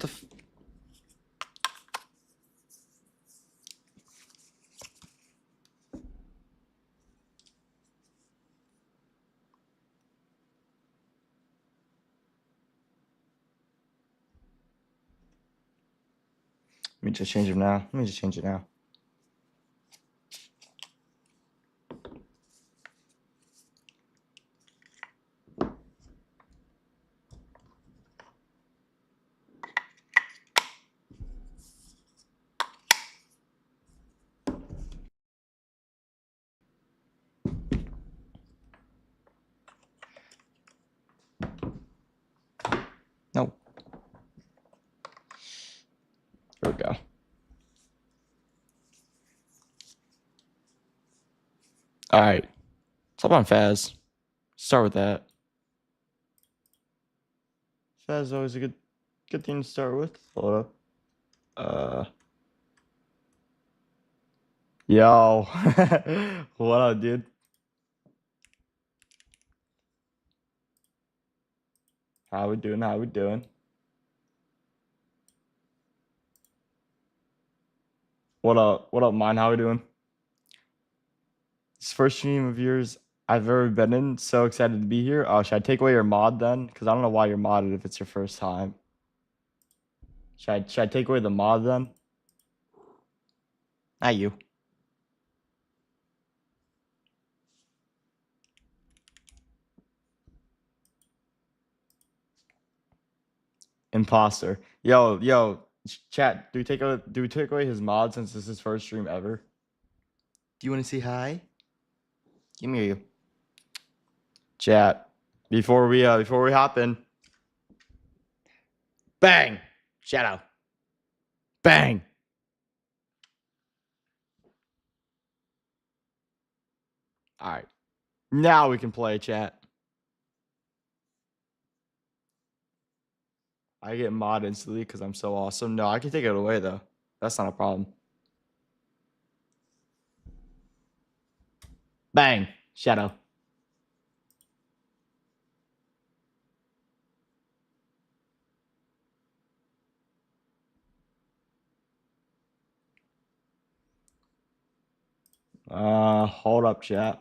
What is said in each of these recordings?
the f- Let me just change it now. Let me just change it now. No. Here we go. All right. What's up on Faz? Start with that. Faz is always a good thing to start with. Hold up. Yo. What up, dude? How we doing? How we doing? What up? What up, mine? How we doing? This first stream of yours I've ever been in. So excited to be here. Oh, should I take away your mod then? Because I don't know why you're modded if it's your first time. Should I take away the mod then? Not you. Imposter. Yo, chat. Do we take away his mod since this is his first stream ever? Do you want to say hi? Give me you. Chat. Before we hop in. Bang! Shadow. Bang! Alright. Now we can play, chat. I get mod instantly because I'm so awesome. No, I can take it away though. That's not a problem. Bang! Shadow. Hold up, chat.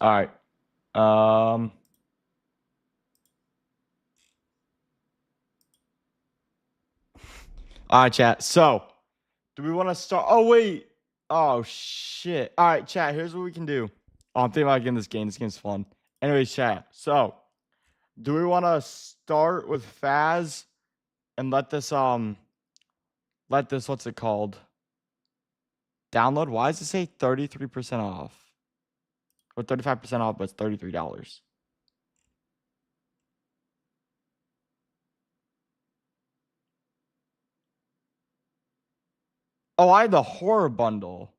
All right. All right, chat. So, do we want to start? Oh, wait. Oh, shit. All right, chat. Here's what we can do. Oh, I'm thinking about getting this game. This game's fun. Anyways, chat. So, do we want to start with Faz and let this, what's it called? Download? Why does it say 33% off? Or 35% off, but it's $33. Oh, I have the horror bundle.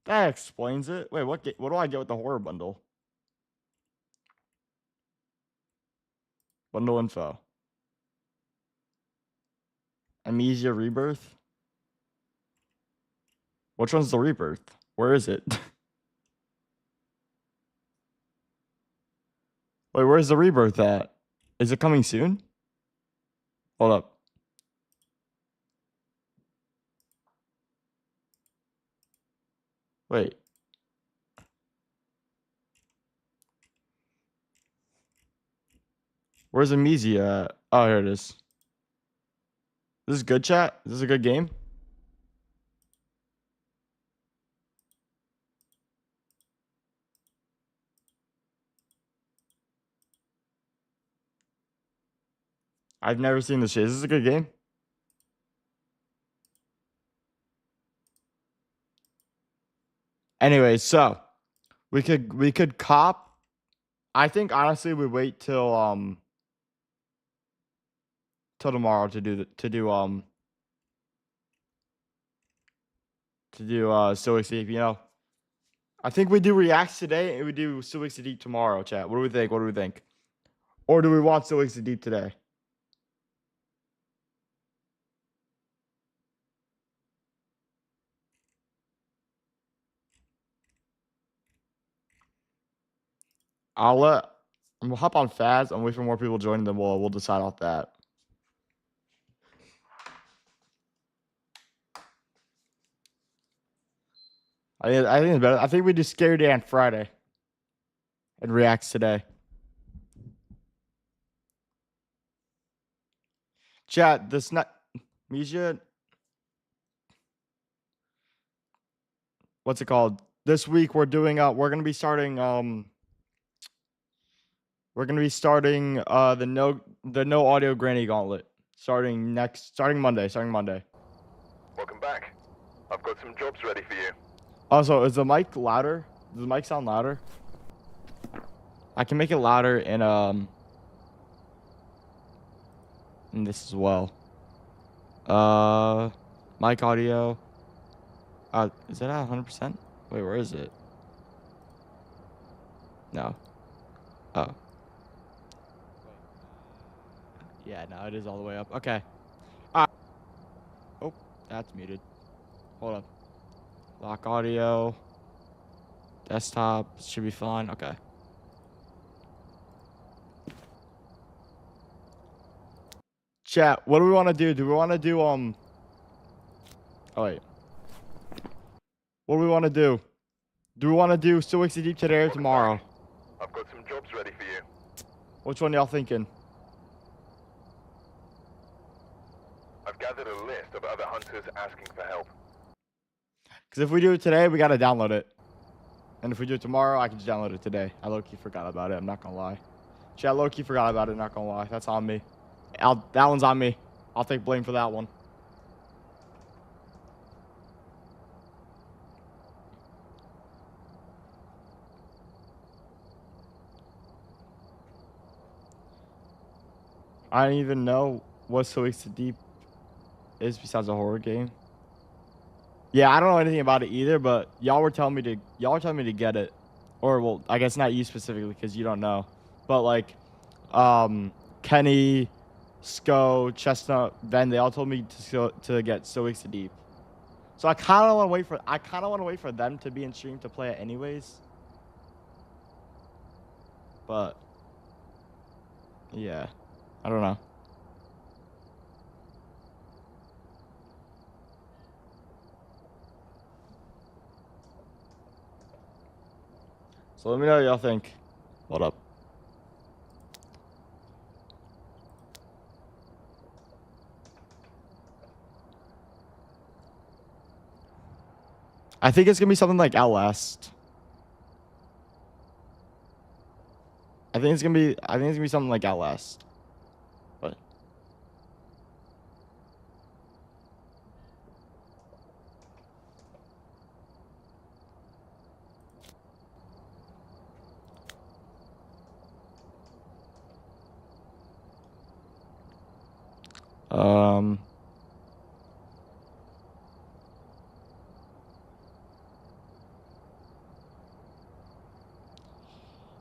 That explains it. Wait, what do I get with the horror bundle? Bundle info. Amnesia Rebirth? Which one's the Rebirth? Where is it? Wait, where's the Rebirth at? Is it coming soon? Hold up. Wait. Where's Amnesia at? Oh, here it is. This is good, chat? Is this a good game? I've never seen this shit. Is this a good game? Anyway, so we could cop. I think honestly we wait till tomorrow to do Still Weeks Deep, you know. I think we do reacts today and we do Still Weeks Deep tomorrow, chat. What do we think? What do we think? Or do we want Still Weeks Deep today? We'll hop on Faz and wait for more people joining, then we'll decide off that. I think it's better. I think we do Scary Day on Friday and reacts today. Chat, this not Misha. What's it called? This week we're doing we're gonna be starting the no audio granny gauntlet starting Monday. Welcome back. I've got some jobs ready for you. Also, is the mic louder? Does the mic sound louder? I can make it louder in this as well. Mic audio. Is it at 100%? Wait, where is it? No. Oh. Yeah, no, it is all the way up. Okay. Oh, that's muted. Hold up. Lock audio. Desktop. Should be fine. Okay. Chat, what do we want to do? Do we want to do, oh, wait. What do we want to do? Do we want to do Still Wakes Deep today or tomorrow? I've got some jobs ready for you. Which one y'all thinking? I've gathered a list of other hunters asking for help. Because if we do it today, we got to download it. And if we do it tomorrow, I can just download it today. I low-key forgot about it. I'm not going to lie. Chat, low-key forgot about it. Not going to lie. That's on me. That one's on me. I'll take blame for that one. I don't even know what Still Wakes Deep is besides a horror game. Yeah, I don't know anything about it either, but y'all were telling me to get it. Or, well, I guess not you specifically because you don't know. But, like, Kenny, Sko, Chestnut, Ben, they all told me to get Still Wakes Deep. So I kind of want to wait for them to be in stream to play it anyways. But yeah, I don't know. So let me know what y'all think. What up? I think it's gonna be something like Outlast. I think it's gonna be something like Outlast. What?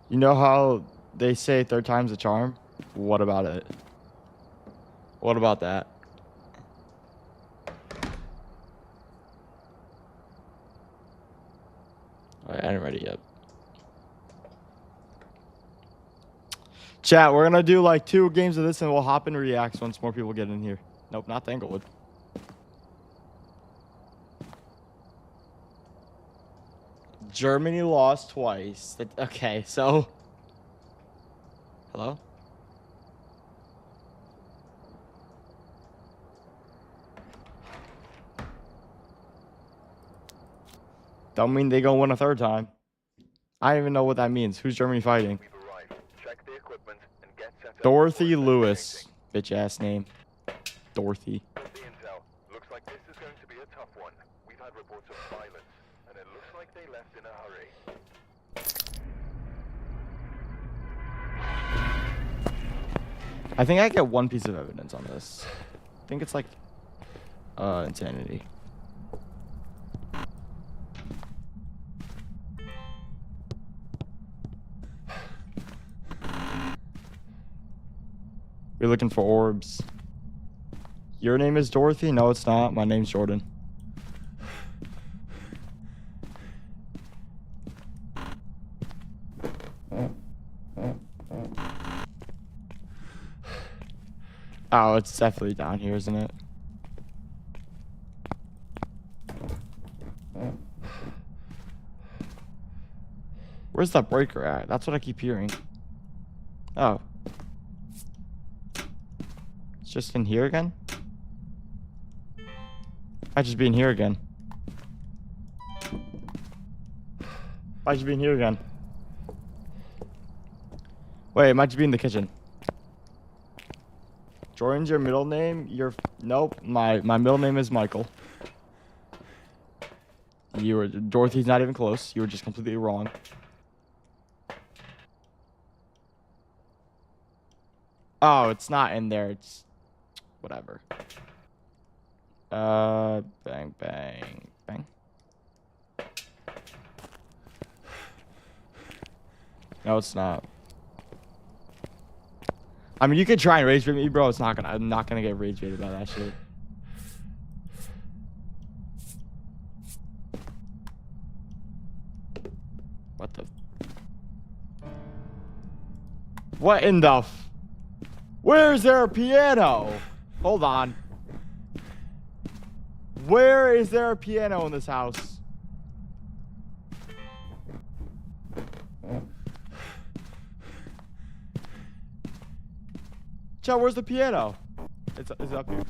You know how they say third time's a charm? What about it? What about that? Alright, I ain't ready yet. Chat, we're gonna do like 2 games of this and we'll hop in reacts once more people get in here. Nope, not Tanglewood. Germany lost twice. Okay, so... Hello? Don't mean they gonna win a third time. I don't even know what that means. Who's Germany fighting? Check the equipment and get set up. Dorothy Lewis. Bitch ass name. Dorothy. The intel. Looks like this is going to be a tough one. We've had reports of violence, and it looks like they left in a hurry. I think I get 1 piece of evidence on this. I think it's like insanity. We're looking for orbs. Your name is Dorothy? No, it's not. My name's Jordan. Oh, it's definitely down here, isn't it? Where's that breaker at? That's what I keep hearing. Oh. It's just in here again? Might just be in here again. Might just be in here again. Wait, it might just be in the kitchen. Jordan's your middle name? Nope. My middle name is Michael. Dorothy's not even close. You were just completely wrong. Oh, it's not in there. It's whatever. Bang, bang, bang. No, it's not. I mean, you could try and rage bait me, bro. I'm not gonna get rage baited by that shit. What the? What in the? Where is there a piano? Hold on. Where is there a piano in this house? Chat, where's the piano? Is it up here?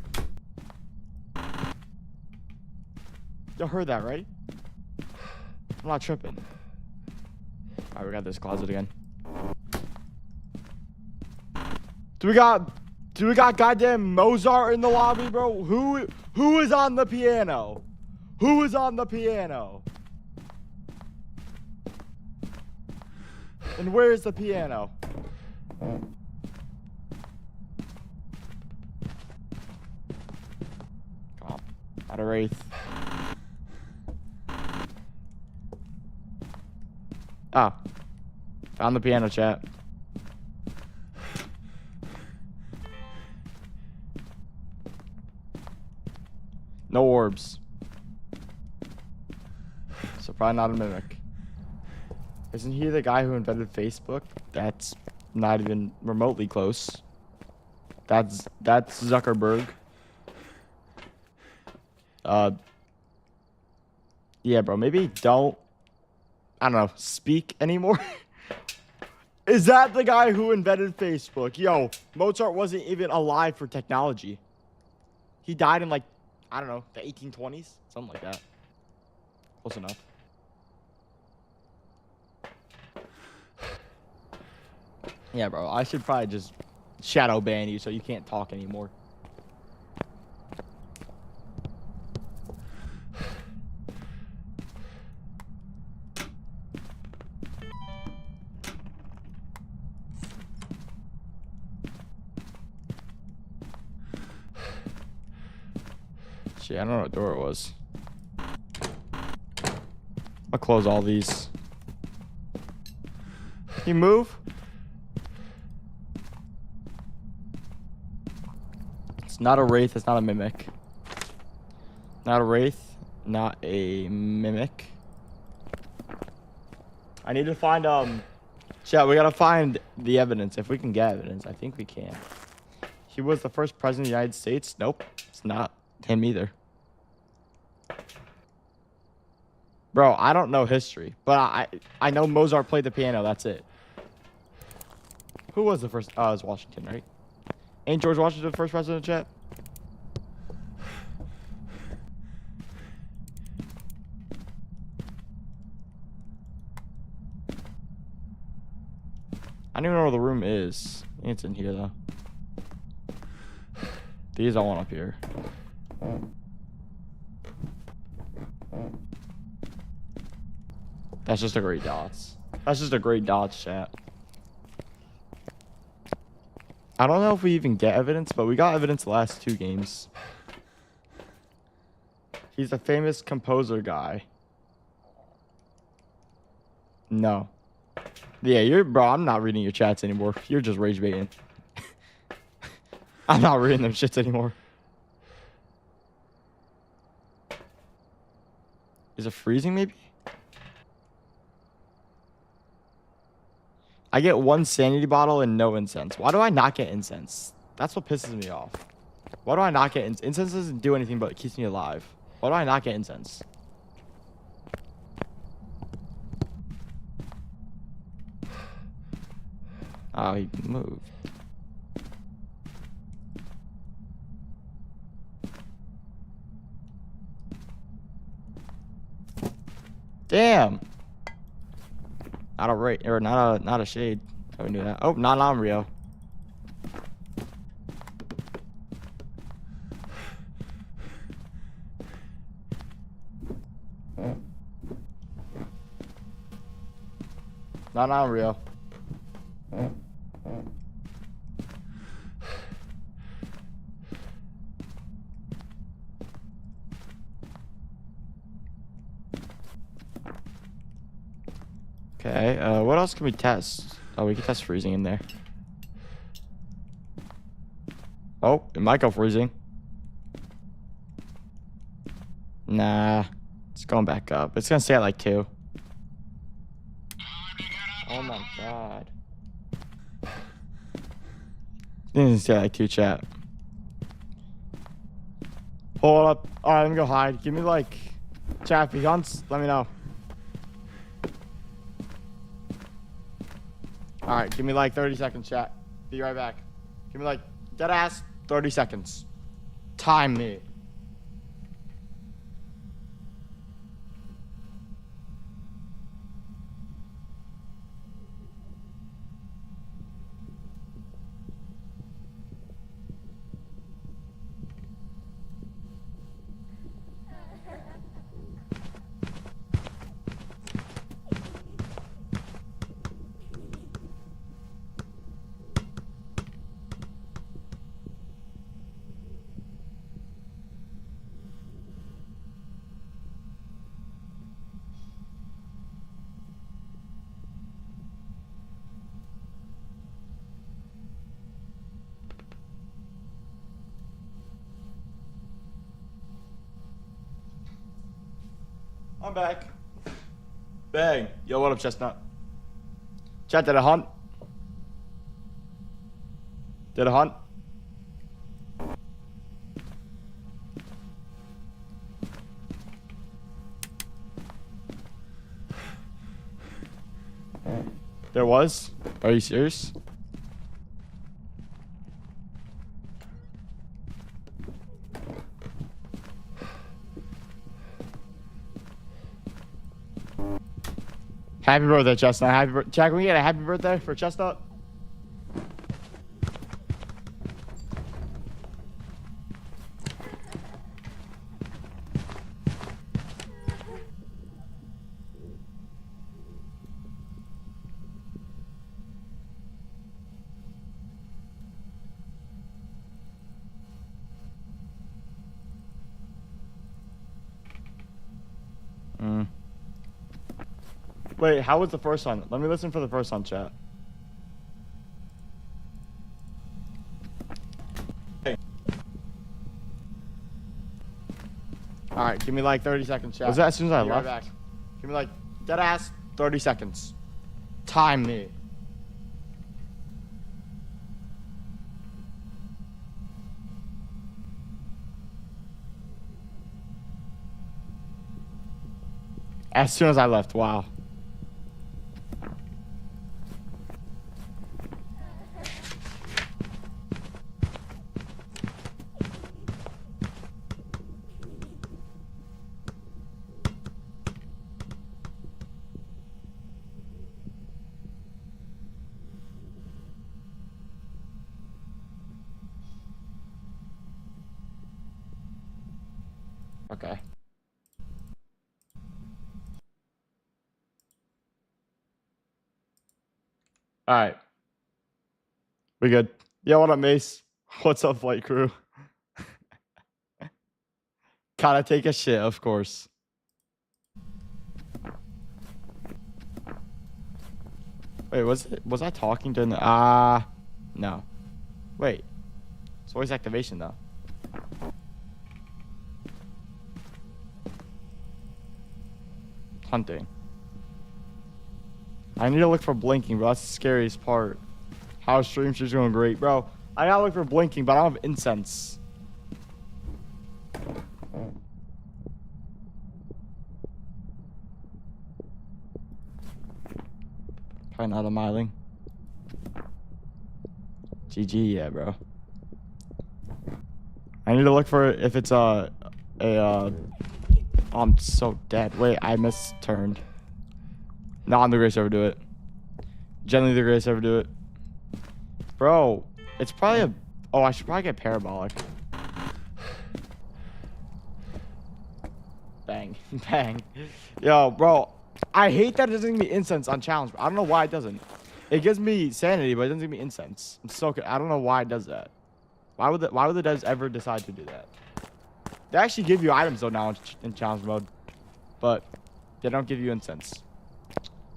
Y'all heard that, right? I'm not tripping. Alright, we got this closet again. Do we got goddamn Mozart in the lobby, bro? Who is on the piano? Who is on the piano? And where's the piano? Come on. Not a wraith. Ah. Found the piano, chat. No orbs. So probably not a mimic. Isn't he the guy who invented Facebook? That's not even remotely close. That's Zuckerberg. Yeah, bro, maybe don't, I don't know, speak anymore. Is that the guy who invented Facebook? Yo, Mozart wasn't even alive for technology. He died in like, I don't know, the 1820s? Something like that. Close enough. Yeah, bro, I should probably just shadow ban you so you can't talk anymore. Shit, I don't know what door it was. I'll close all these. Can you move? It's not a wraith, it's not a mimic. Not a wraith, not a mimic. I need to find, chat, we gotta find the evidence. If we can get evidence, I think we can. He was the first president of the United States? Nope, it's not him either. Bro, I don't know history, but I know Mozart played the piano, that's it. Who was the first? Oh, it was Washington, right? Ain't George Washington the first president, chat? I don't even know where the room is. It's in here, though. These I want up here. That's just a great dots. That's just a great dots, chat. I don't know if we even get evidence, but we got evidence the last 2 games. He's a famous composer guy. No. Yeah, bro, I'm not reading your chats anymore. You're just rage baiting. I'm not reading them shits anymore. Is it freezing, maybe? I get 1 sanity bottle and no incense. Why do I not get incense? That's what pisses me off. Why do I not get incense? Incense doesn't do anything but it keeps me alive. Why do I not get incense? Oh, he moved. Damn. Not a rate or not a shade. I knew that. Oh, not on Rio. Not on Rio. Okay, what else can we test? Oh, we can test freezing in there. Oh, it might go freezing. Nah, it's going back up. It's gonna stay at like 2. Oh my god. It's gonna stay at like 2, chat. Hold up. Alright, let me go hide. Give me like... Chat, if he hunts, let me know. Alright, give me like 30 seconds, chat. Be right back. Give me like dead ass 30 seconds. Time me. I'm back. Bang. Yo, what up, Chestnut? Chat, did a hunt? Did a hunt? There was? Are you serious? Happy birthday, Chestnut. Happy birthday. Jack, can we get a happy birthday for Chestnut? Wait, how was the first one? Let me listen for the first one, chat. Alright, give me like 30 seconds, chat. Was that as soon as I left? Right back. Give me like dead ass 30 seconds. Time me. As soon as I left, wow. Okay. All right. We good? Yeah, what up, Mace? What's up, flight crew? Gotta take a shit, of course. Wait, was I talking during the no. Wait. It's voice activation though. Hunting. I need to look for blinking, bro. That's the scariest part. How stream she's going great, bro. I gotta look for blinking, but I don't have incense. Probably not a miling. GG, yeah, bro. I need to look for if it's oh, I'm so dead. Wait, I misturned. No, I'm the greatest to ever do it. Generally the greatest to ever do it. Bro, it's probably a... Oh, I should probably get parabolic. Bang. Bang. Yo, bro. I hate that it doesn't give me incense on challenge. I don't know why it doesn't. It gives me sanity, but it doesn't give me incense. I'm so... I don't know why it does that. Why would the devs ever decide to do that? They actually give you items though now in challenge mode, but they don't give you incense.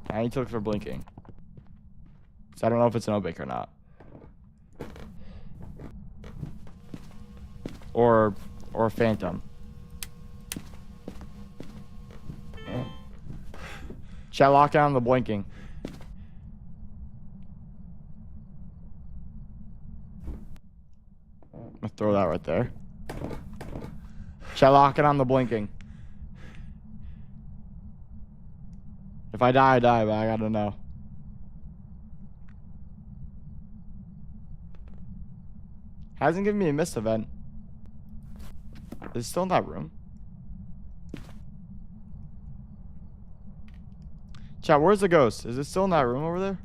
I need to look for blinking. So I don't know if it's an Obik or not. Or a phantom. Should I lock down the blinking? I'm gonna throw that right there. Should I lock it on the blinking? If I die, I die, but I gotta know. Hasn't given me a mist event. Is it still in that room? Chat, where's the ghost? Is it still in that room over there?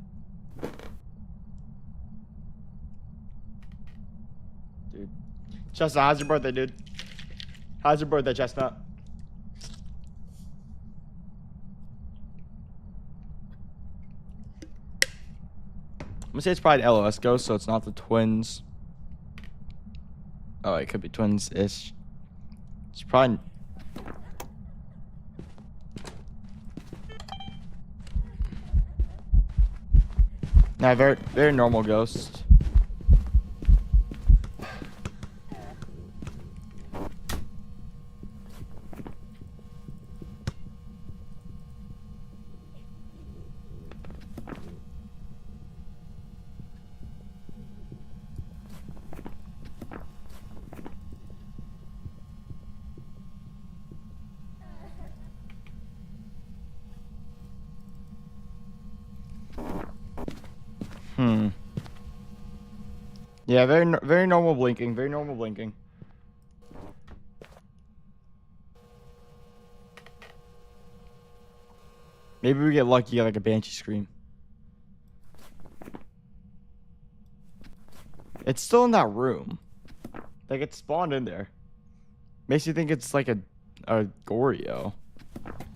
Dude. Chestnut, how's your birthday, dude? How's your birthday, Chestnut? I'm gonna say it's probably the LOS ghost, so it's not the twins. Oh, it could be twins-ish. It's probably... Nah, very normal ghost. Yeah, very normal blinking. Very normal blinking. Maybe we get lucky, get like a banshee scream. It's still in that room. Like it spawned in there. Makes you think it's like a Goryo.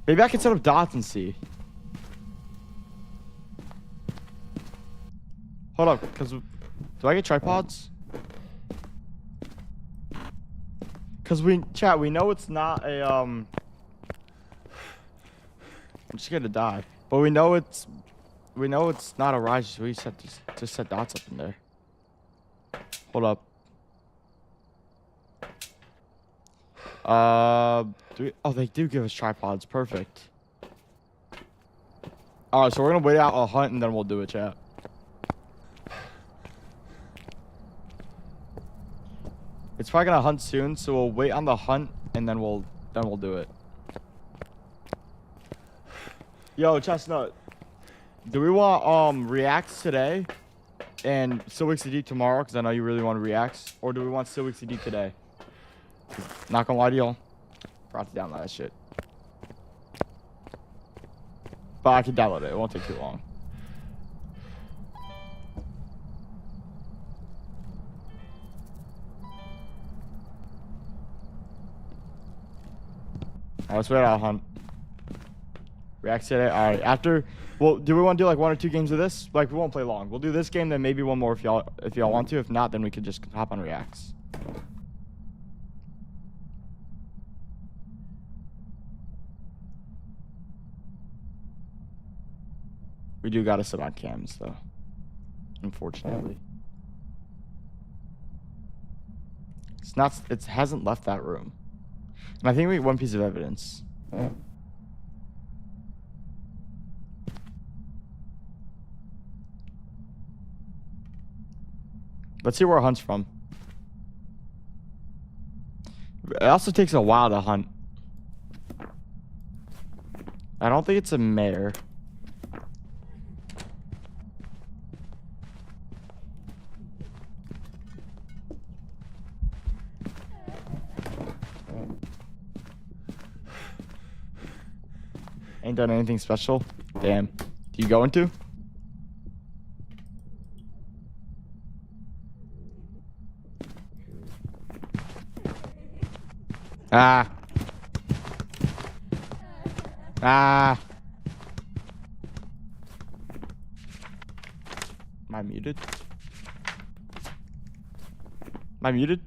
Maybe I can set up dots and see. Hold up, cause do I get tripods? Cause we know it's not a I'm just gonna die. But we know it's not a Rise, so we just set dots up in there. Hold up. Oh, they do give us tripods. Perfect. Alright, so we're gonna wait out a hunt and then we'll do it, chat. It's probably gonna hunt soon, so we'll wait on the hunt and then we'll do it. Yo, Chestnut, do we want reacts today and Still Weeks Deep tomorrow? Because I know you really want to reacts, or do we want Still Weeks Deep today? Not gonna lie to y'all, forgot to download that shit. But I can download it. It won't take too long. Alright, let's wait out a hunt. React today. Alright, after... Well, do we want to do like 1 or 2 games of this? Like, we won't play long. We'll do this game, then maybe one more if y'all want to. If not, then we could just hop on reacts. We do gotta sit on cams, though. Unfortunately. It hasn't left that room. And I think we need one piece of evidence. Let's see where it hunts from. It also takes a while to hunt. I don't think it's a mare. Ain't done anything special. Damn. Do you go into? Ah. Ah. Am I muted? Am I muted?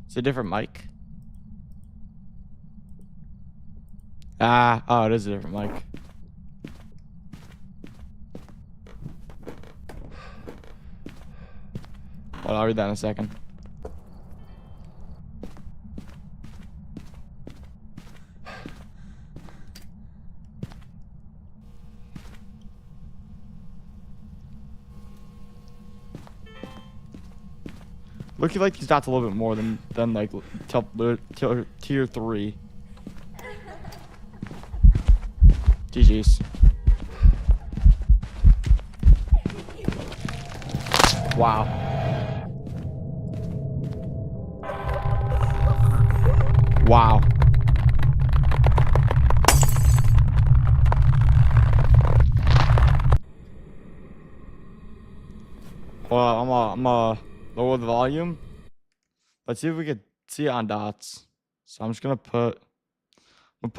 It's a different mic. Ah. Oh, it is a different mic. Well, I'll read that in a second. Looking like these dots a little bit more than like tier 3. GG's. Wow. Wow. Well, I'm lower the volume. Let's see if we could see it on dots. So I'm just gonna put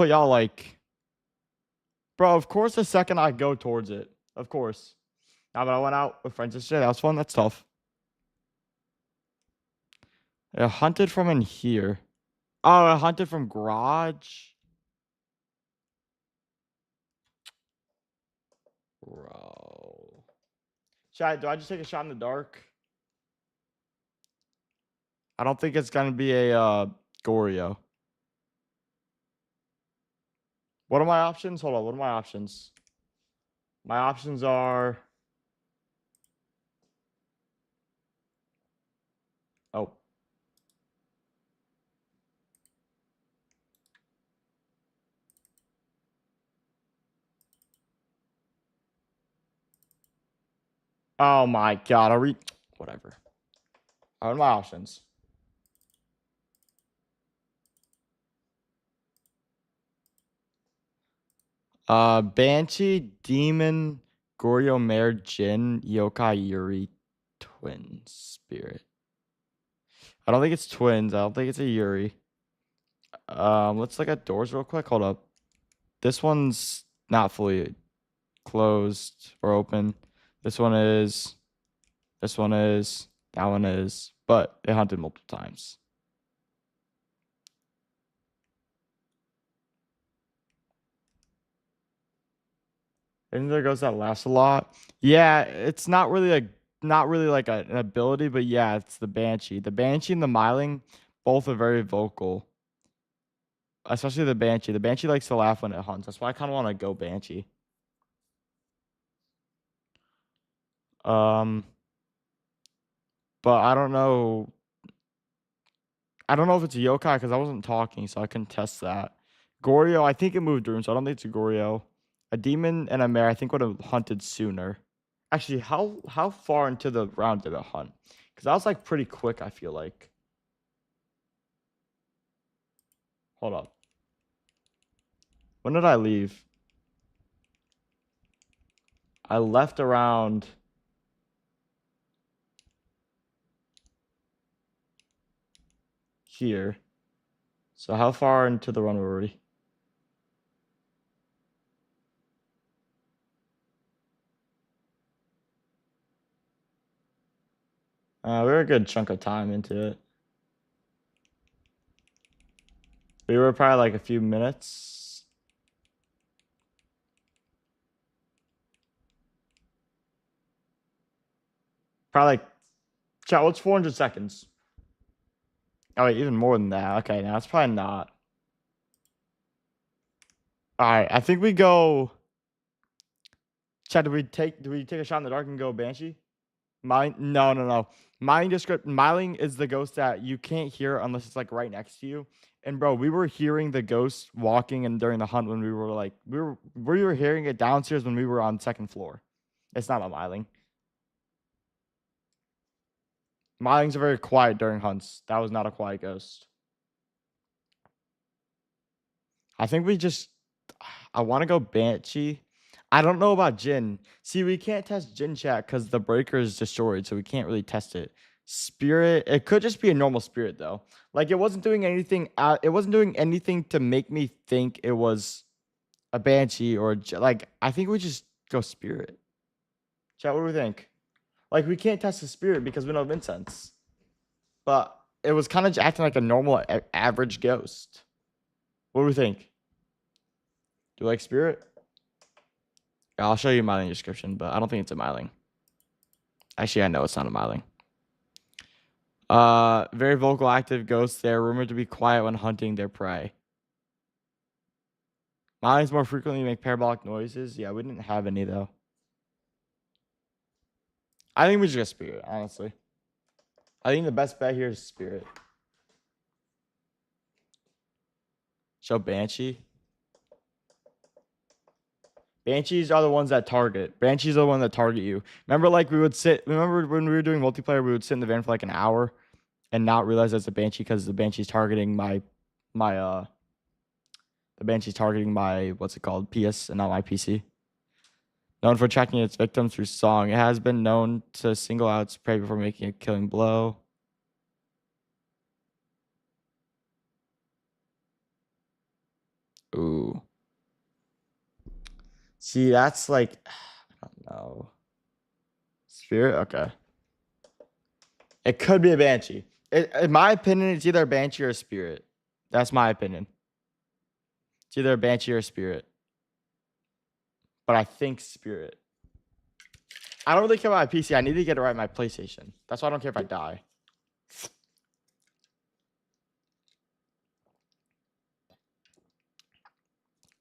y'all like, bro. Of course, the second I go towards it, of course. Now, but I went out with friends yesterday. That was fun. That's tough. It hunted from in here. Oh, it hunted from garage. Bro. Chat, do I just take a shot in the dark? I don't think it's gonna be a Goryo. What are my options? Hold on, what are my options? My options are... Oh. Oh my god, I'll read... Whatever. What are my options? Banshee, Demon, Goryo, Mare, Jin, Yokai, Yuri, Twin Spirit. I don't think it's twins. I don't think it's a Yuri. Let's look at doors real quick. Hold up. This one's not fully closed or open. This one is. This one is. That one is. But it hunted multiple times. And there goes that last a lot. Yeah, it's not really like an ability, but yeah, it's the Banshee. The Banshee and the Myling both are very vocal. Especially the Banshee. The Banshee likes to laugh when it hunts. That's why I kind of want to go Banshee. But I don't know. I don't know if it's a yokai because I wasn't talking, so I couldn't test that. Goryo, I think it moved room, so I don't think it's a Goryo. A demon and a mare, I think would have hunted sooner. Actually, how far into the round did it hunt? Because that was like pretty quick, I feel like. Hold up. When did I leave? I left around... here. So how far into the run were we? We were a good chunk of time into it. We were probably like a few minutes. Probably like, chat, what's 400 seconds? Oh, wait, even more than that. Okay, now it's probably not. All right, I think we go Chad, do we take a shot in the dark and go Banshee? Mine? No. Myling is the ghost that you can't hear unless it's like right next to you. And bro, we were hearing the ghost walking and during the hunt when we were hearing it downstairs when we were on second floor. It's not a Myling. Mylings are very quiet during hunts. That was not a quiet ghost. I think I want to go Banshee. I don't know about Jinn. See, we can't test Jinn chat because the breaker is destroyed, so we can't really test it. Spirit, it could just be a normal spirit though. Like it wasn't doing anything. It wasn't doing anything to make me think it was a Banshee or like. I think we just go spirit. Chat, what do we think? Like we can't test the spirit because we don't have incense. But it was kind of acting like a normal average ghost. What do we think? Do you like spirit? I'll show you a Myling description, but I don't think it's a Myling. Actually, I know it's not a Myling. Very vocal, active ghosts. They are rumored to be quiet when hunting their prey. Mylings more frequently make parabolic noises. Yeah, we didn't have any though. I think we just get spirit, honestly. I think the best bet here is spirit. Show Banshee. Banshees are the ones that target. Banshees are the ones that target you. Remember, like remember when we were doing multiplayer, we would sit in the van for like an hour and not realize that's a Banshee because the Banshee's targeting the Banshee's targeting my, what's it called, PS and not my PC. Known for tracking its victims through song. It has been known to single out its prey before making a killing blow. Ooh. See, that's like, I don't know. Spirit? Okay. It could be a Banshee. In my opinion, it's either a Banshee or a Spirit. That's my opinion. It's either a Banshee or a Spirit. But I think Spirit. I don't really care about my PC. I need to get it right on my PlayStation. That's why I don't care if I die.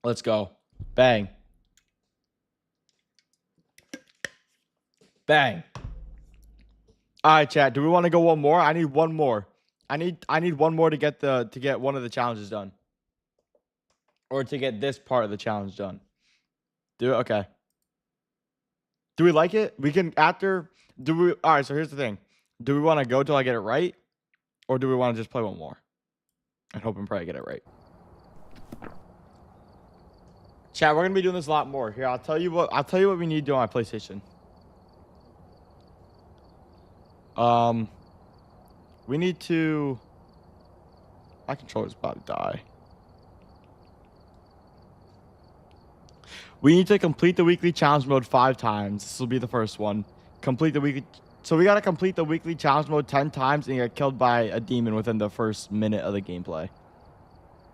Let's go. Bang. Bang. All right, chat. Do we want to go one more? I need one more. I need one more to get one of the challenges done. Or to get this part of the challenge done. Do it? Okay. Do we like it? We can all right, so here's the thing. Do we want to go till I get it right? Or do we want to just play one more? And hope and pray I get it right. Chat, we're gonna be doing this a lot more. Here, I'll tell you what we need to do on my PlayStation. We need to... My controller's about to die. We need to complete the weekly challenge mode 5 times. This will be the first one. So we gotta complete the weekly challenge mode 10 times and get killed by a demon within the first minute of the gameplay.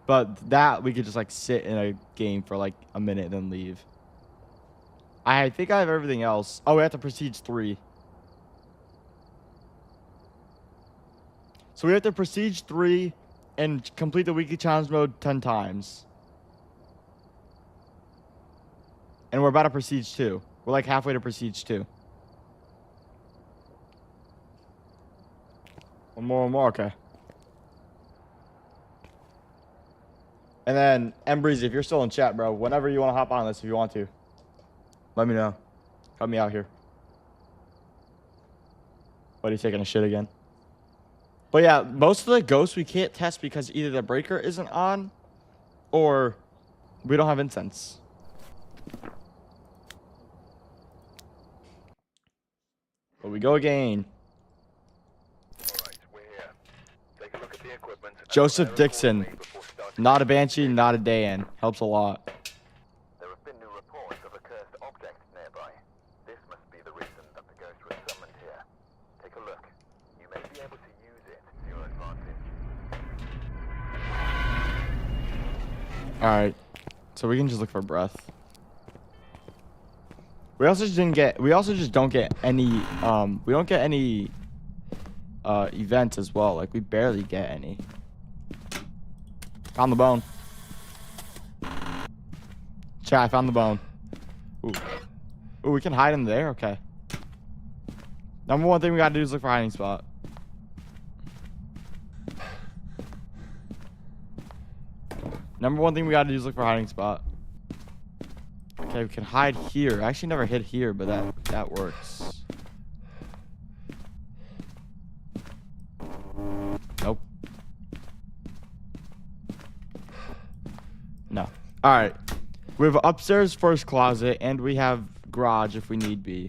But that, we could just like sit in a game for like a minute and then leave. I think I have everything else. Oh, we have to Prestige 3. So we have to Prestige 3 and complete the weekly challenge mode 10 times. And we're about to Prestige 2. We're like halfway to Prestige 2. One more, okay. And then, Embreeze, if you're still in chat, bro, whenever you want to hop on this, if you want to, let me know. Help me out here. What, are you taking a shit again? But yeah, most of the ghosts we can't test because either the breaker isn't on or we don't have incense. But we go again. Alright, we're here. Take a look at the equipment. Joseph Dixon. Not a Banshee, not a Dayan. Helps a lot. There have been new reports of a cursed object nearby. This must be the reason that the ghost was summoned here. Take a look. You may be able to use it to your advantage. Alright. So we can just look for breath. We also just don't get any we don't get any events as well. Like we barely get any. Found the bone. Chat, I found the bone. Ooh. Oh, we can hide in there? Okay. Number one thing we gotta do is look for a hiding spot. Number one thing we gotta do is look for a hiding spot. Okay, we can hide here. I actually never hid here, but that works. Nope. No. Alright. We have upstairs first closet, and we have garage if we need be.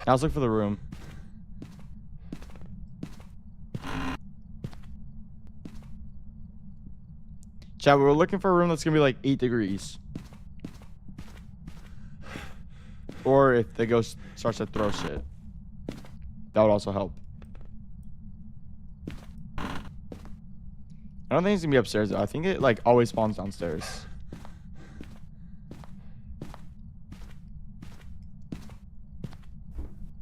Now let's look for the room. Chat, we're looking for a room that's gonna be like 8 degrees. Or if the ghost starts to throw shit. That would also help. I don't think it's gonna be upstairs though. I think it like always spawns downstairs.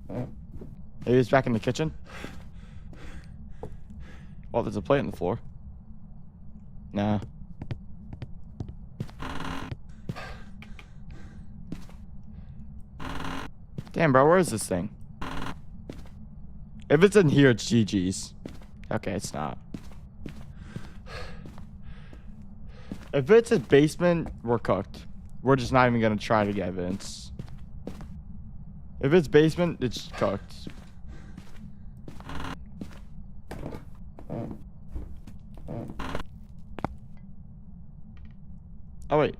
Maybe it's back in the kitchen. Oh, there's a plate on the floor. Nah. Damn, bro, where is this thing? If it's in here, it's GG's. Okay, it's not. If it's a basement, we're cooked. We're just not even gonna try to get evidence. If it's basement, it's cooked. Oh, wait.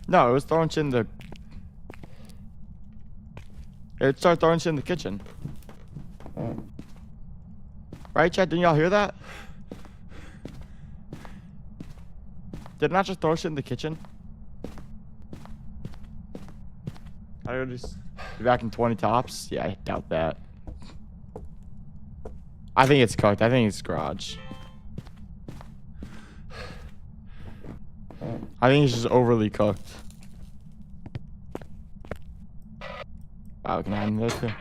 No, it was throwing shit in the... It started throwing shit in the kitchen. Right, chat? Didn't y'all hear that? Did it not just throw shit in the kitchen? I gotta just be back in 20 tops? Yeah, I doubt that. I think it's cooked. I think it's garage. I think it's just overly cooked. Wow, we can hide in there too.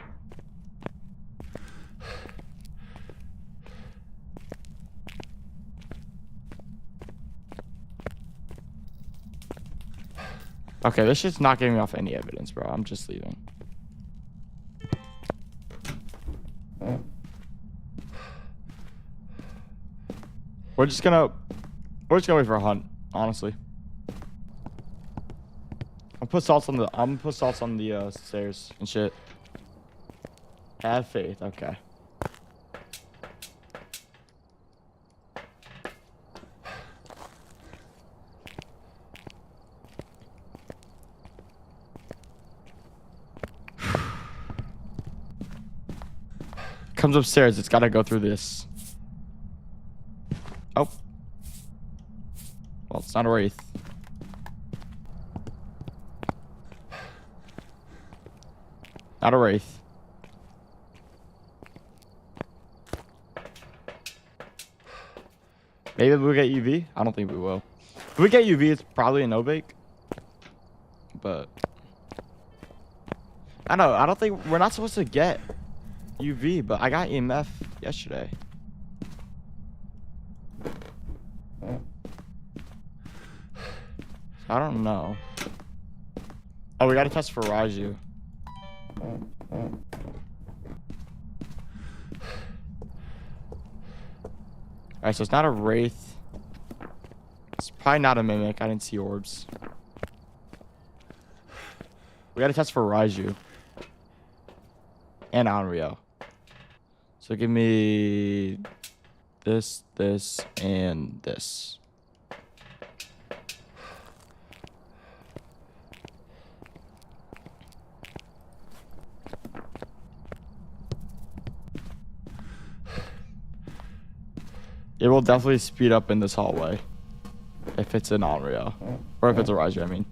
Okay, this shit's not getting me off any evidence, bro. I'm just leaving. We're just gonna wait for a hunt, honestly. I'm gonna put salts on the stairs and shit. Have faith, okay. Comes upstairs, it's gotta go through this. Oh. Well, it's not a wraith. Not a wraith. Maybe we'll get UV? I don't think we will. If we get UV, it's probably a no-bake. But... I don't know. I don't think... We're not supposed to get UV, but I got EMF yesterday. I don't know. Oh, we gotta test for Raiju. Alright, so it's not a wraith. It's probably not a mimic. I didn't see orbs. We gotta test for Raiju. And Onryo. So give me this, this, and this. It will definitely speed up in this hallway. If it's an Onryo. Or if it's a Raiju, I mean.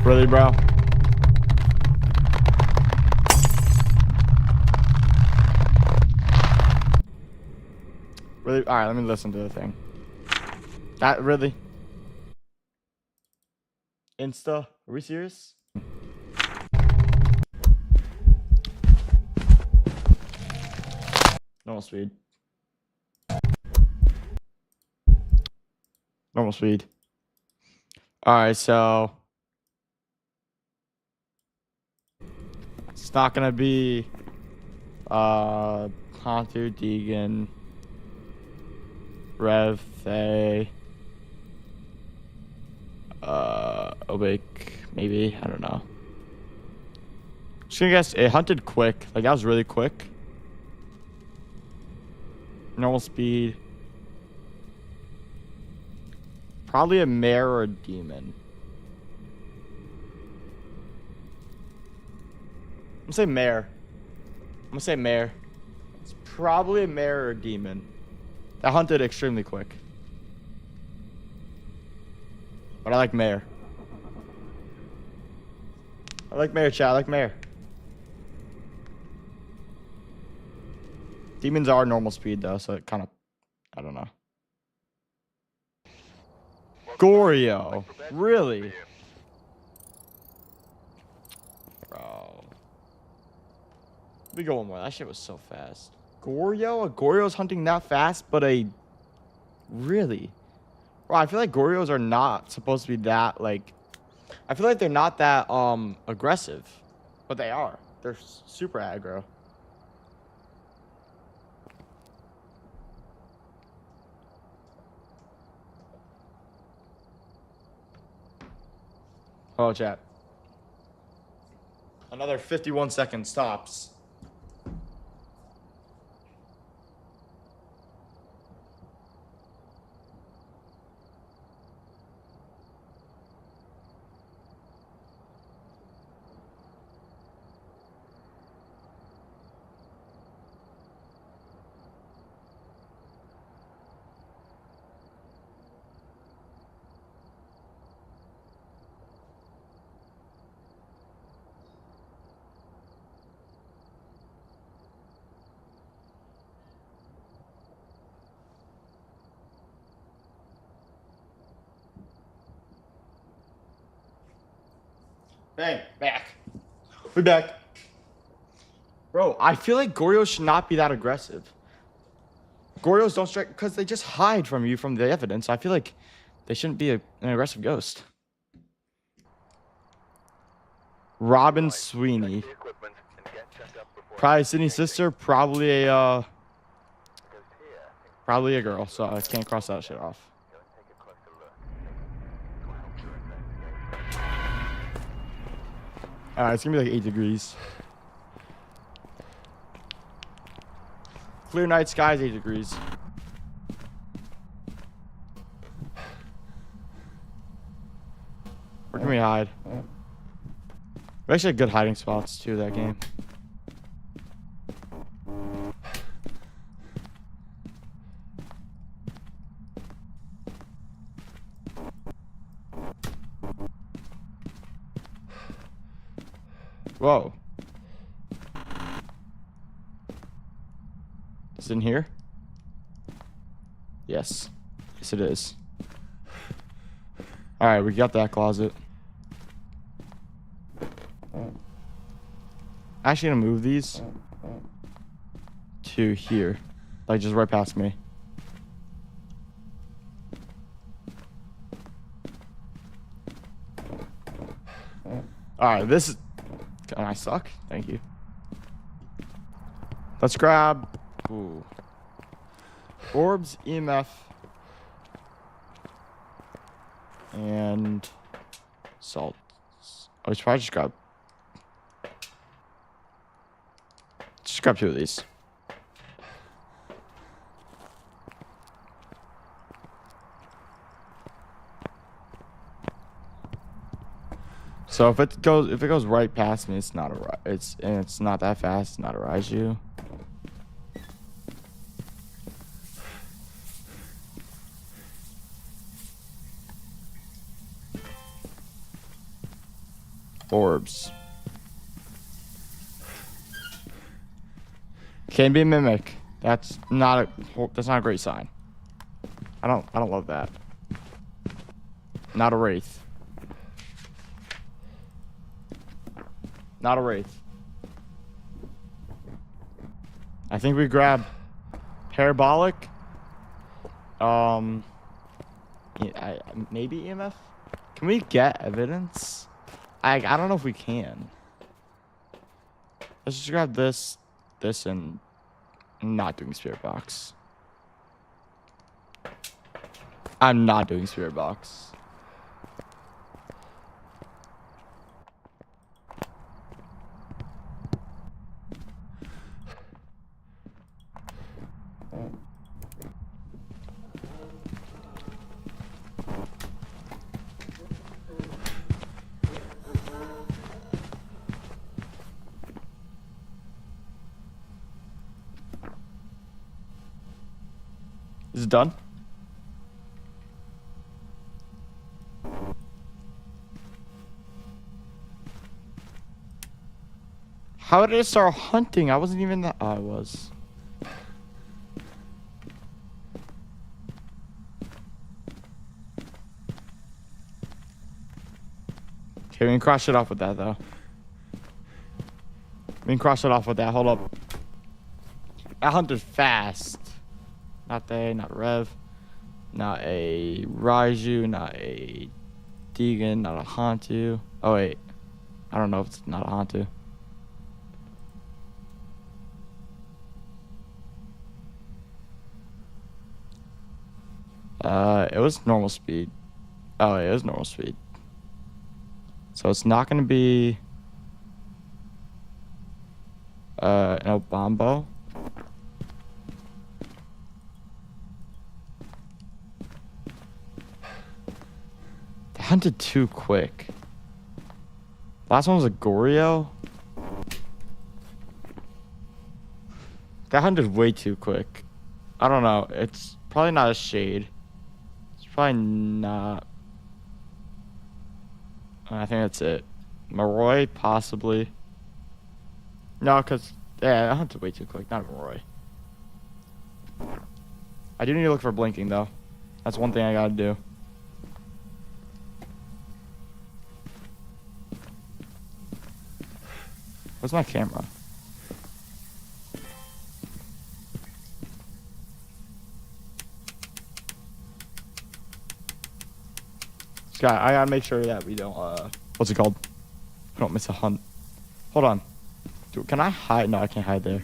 Really, bro? Really? Alright, let me listen to the thing. That really? Insta? Are we serious? Normal speed. Normal speed. All right, so it's not gonna be Hunter, Deegan, Rev, Thay, Obik, maybe, I don't know. Just gonna guess it hunted quick. Like, that was really quick. Normal speed. Probably a mare or a demon. I'm gonna say mare. I'm gonna say mare. It's probably a mare or a demon. That hunted extremely quick. But I like mare. I like mare, chat. I like mare. Demons are normal speed though, so it kind of, I don't know. Goryo, really? Bro. Let me go one more. That shit was so fast. Goryo? A Goryo's hunting that fast, but a... Really? Bro, I feel like Goryos are not supposed to be that, like... I feel like they're not that, aggressive. But they are. They're super aggro. Oh, chat. Another 51 seconds stops. Bang, back. We back. Bro, I feel like Goryos should not be that aggressive. Goryos don't strike because they just hide from you from the evidence. I feel like they shouldn't be an aggressive ghost. Robin Sweeney. Probably Sydney's sister, probably a girl, so I can't cross that shit off. Alright, it's gonna be like 8 degrees. Clear night skies, 8 degrees. Where can we hide? We actually had good hiding spots too that game. Whoa. Is it in here? Yes. Yes, it is. Alright, we got that closet. Actually gonna move these to here. Like, just right past me. Alright, this is... Can I suck? Thank you. Let's grab... Ooh. Orbs, EMF. And... Salt. Oh, we should probably just grab... Just grab 2 of these. So if it goes right past me, it's not a it's not that fast. It's not a Raiju. Orbs. Can be a mimic. That's not a great sign. I don't love that. Not a wraith. Not a wraith. I think we grab parabolic. Maybe EMF. Can we get evidence? I don't know if we can. Let's just grab this, and I'm not doing spirit box. I'm not doing spirit box. Is it done? How did it start hunting? I wasn't even that. Oh, I was. Okay, we can cross it off with that, though. We can cross it off with that. Hold up. That hunted fast. Not they, not Rev. Not a Raiju, not a Deegan, not a Hantu. Oh, wait. I don't know if it's not a Hantu. It was normal speed. Oh, it was normal speed. So it's not going to be an Obambo. They hunted too quick. Last one was a Goryo. That hunted way too quick. I don't know. It's probably not a Shade. It's probably not. I think that's it. Moroi, possibly. No, because, yeah, I hunted way too quick. Not Moroi. I do need to look for blinking, though. That's one thing I gotta do. Where's my camera? I gotta make sure that we don't, what's it called? We don't miss a hunt. Hold on. Dude, can I hide? No, I can't hide there.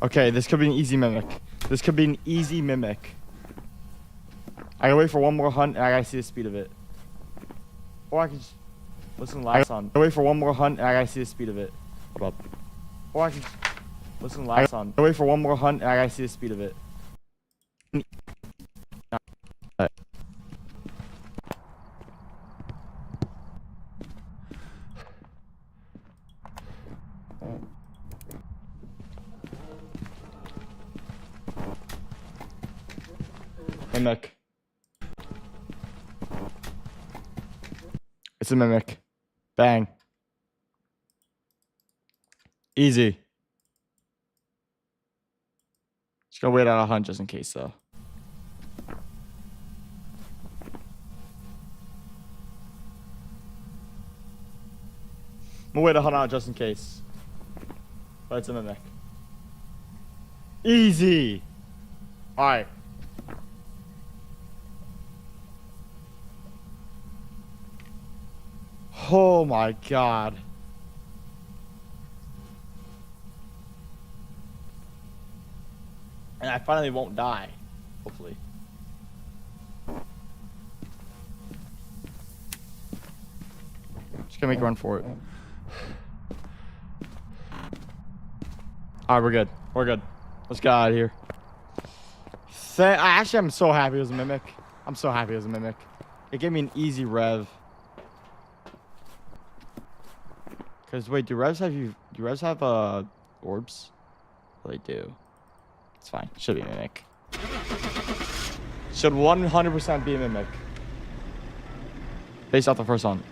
Okay, this could be an easy mimic. This could be an easy mimic. I gotta wait for one more hunt and I gotta see the speed of it. Or I can just listen to the last one. I gotta wait for one more hunt and I gotta see the speed of it. Hold up. Or I can just listen to the last one. I gotta wait for one more hunt and I gotta see the speed of it. Mimic. It's a mimic. Bang. Easy. Just gonna wait out a hunt just in case, though. I'm gonna wait a hunt out just in case. But it's a mimic. Easy. Alright. Oh my god. And I finally won't die. Hopefully. Just gonna make a run for it. Alright, we're good. We're good. Let's get out of here. Actually, I'm so happy it was a Mimic. I'm so happy it was a Mimic. It gave me an easy rev. Cause wait, do revs have orbs? Well, they do. It's fine. Should be a Mimic. Should 100% be a Mimic. Based off the first one.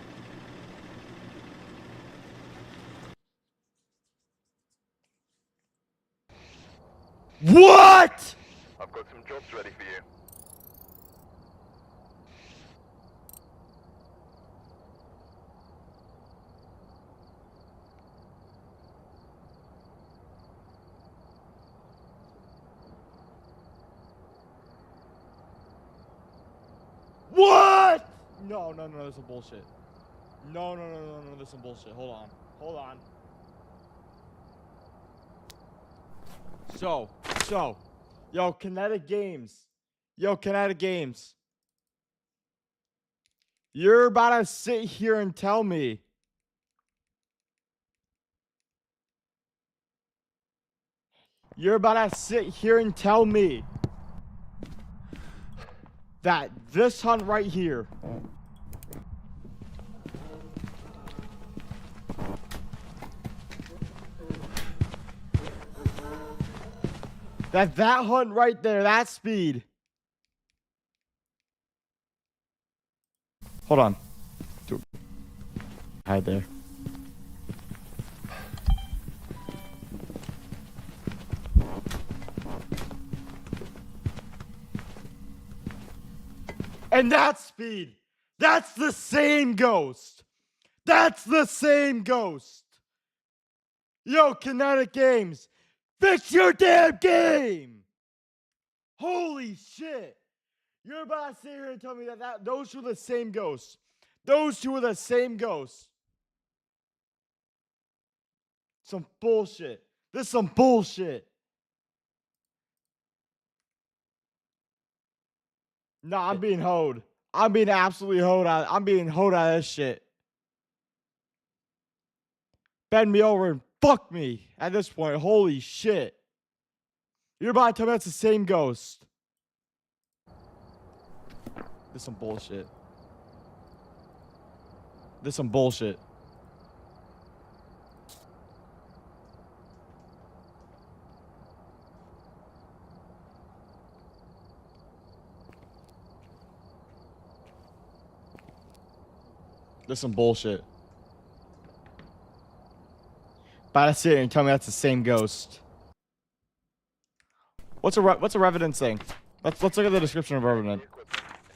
What? I've got some jobs ready for you. What? No, there's some bullshit. No, there's some bullshit. Hold on. So, yo, Kinetic Games. You're about to sit here and tell me that this hunt right here that hunt right there, that speed. Hold on. Hide there. And that speed, that's the same ghost. Yo, Kinetic Games, fix your damn game. Holy shit. You're about to sit here and tell me that those two are the same ghosts. Some bullshit. This is some bullshit. Nah, I'm being hoed. I'm being absolutely hoed out. I'm being hoed out of this shit. Bend me over and fuck me at this point. Holy shit. You're about to tell me that's the same ghost. This is some bullshit. About to sit here and tell me that's the same ghost. What's a Revenant saying? Let's look at the description of Revenant.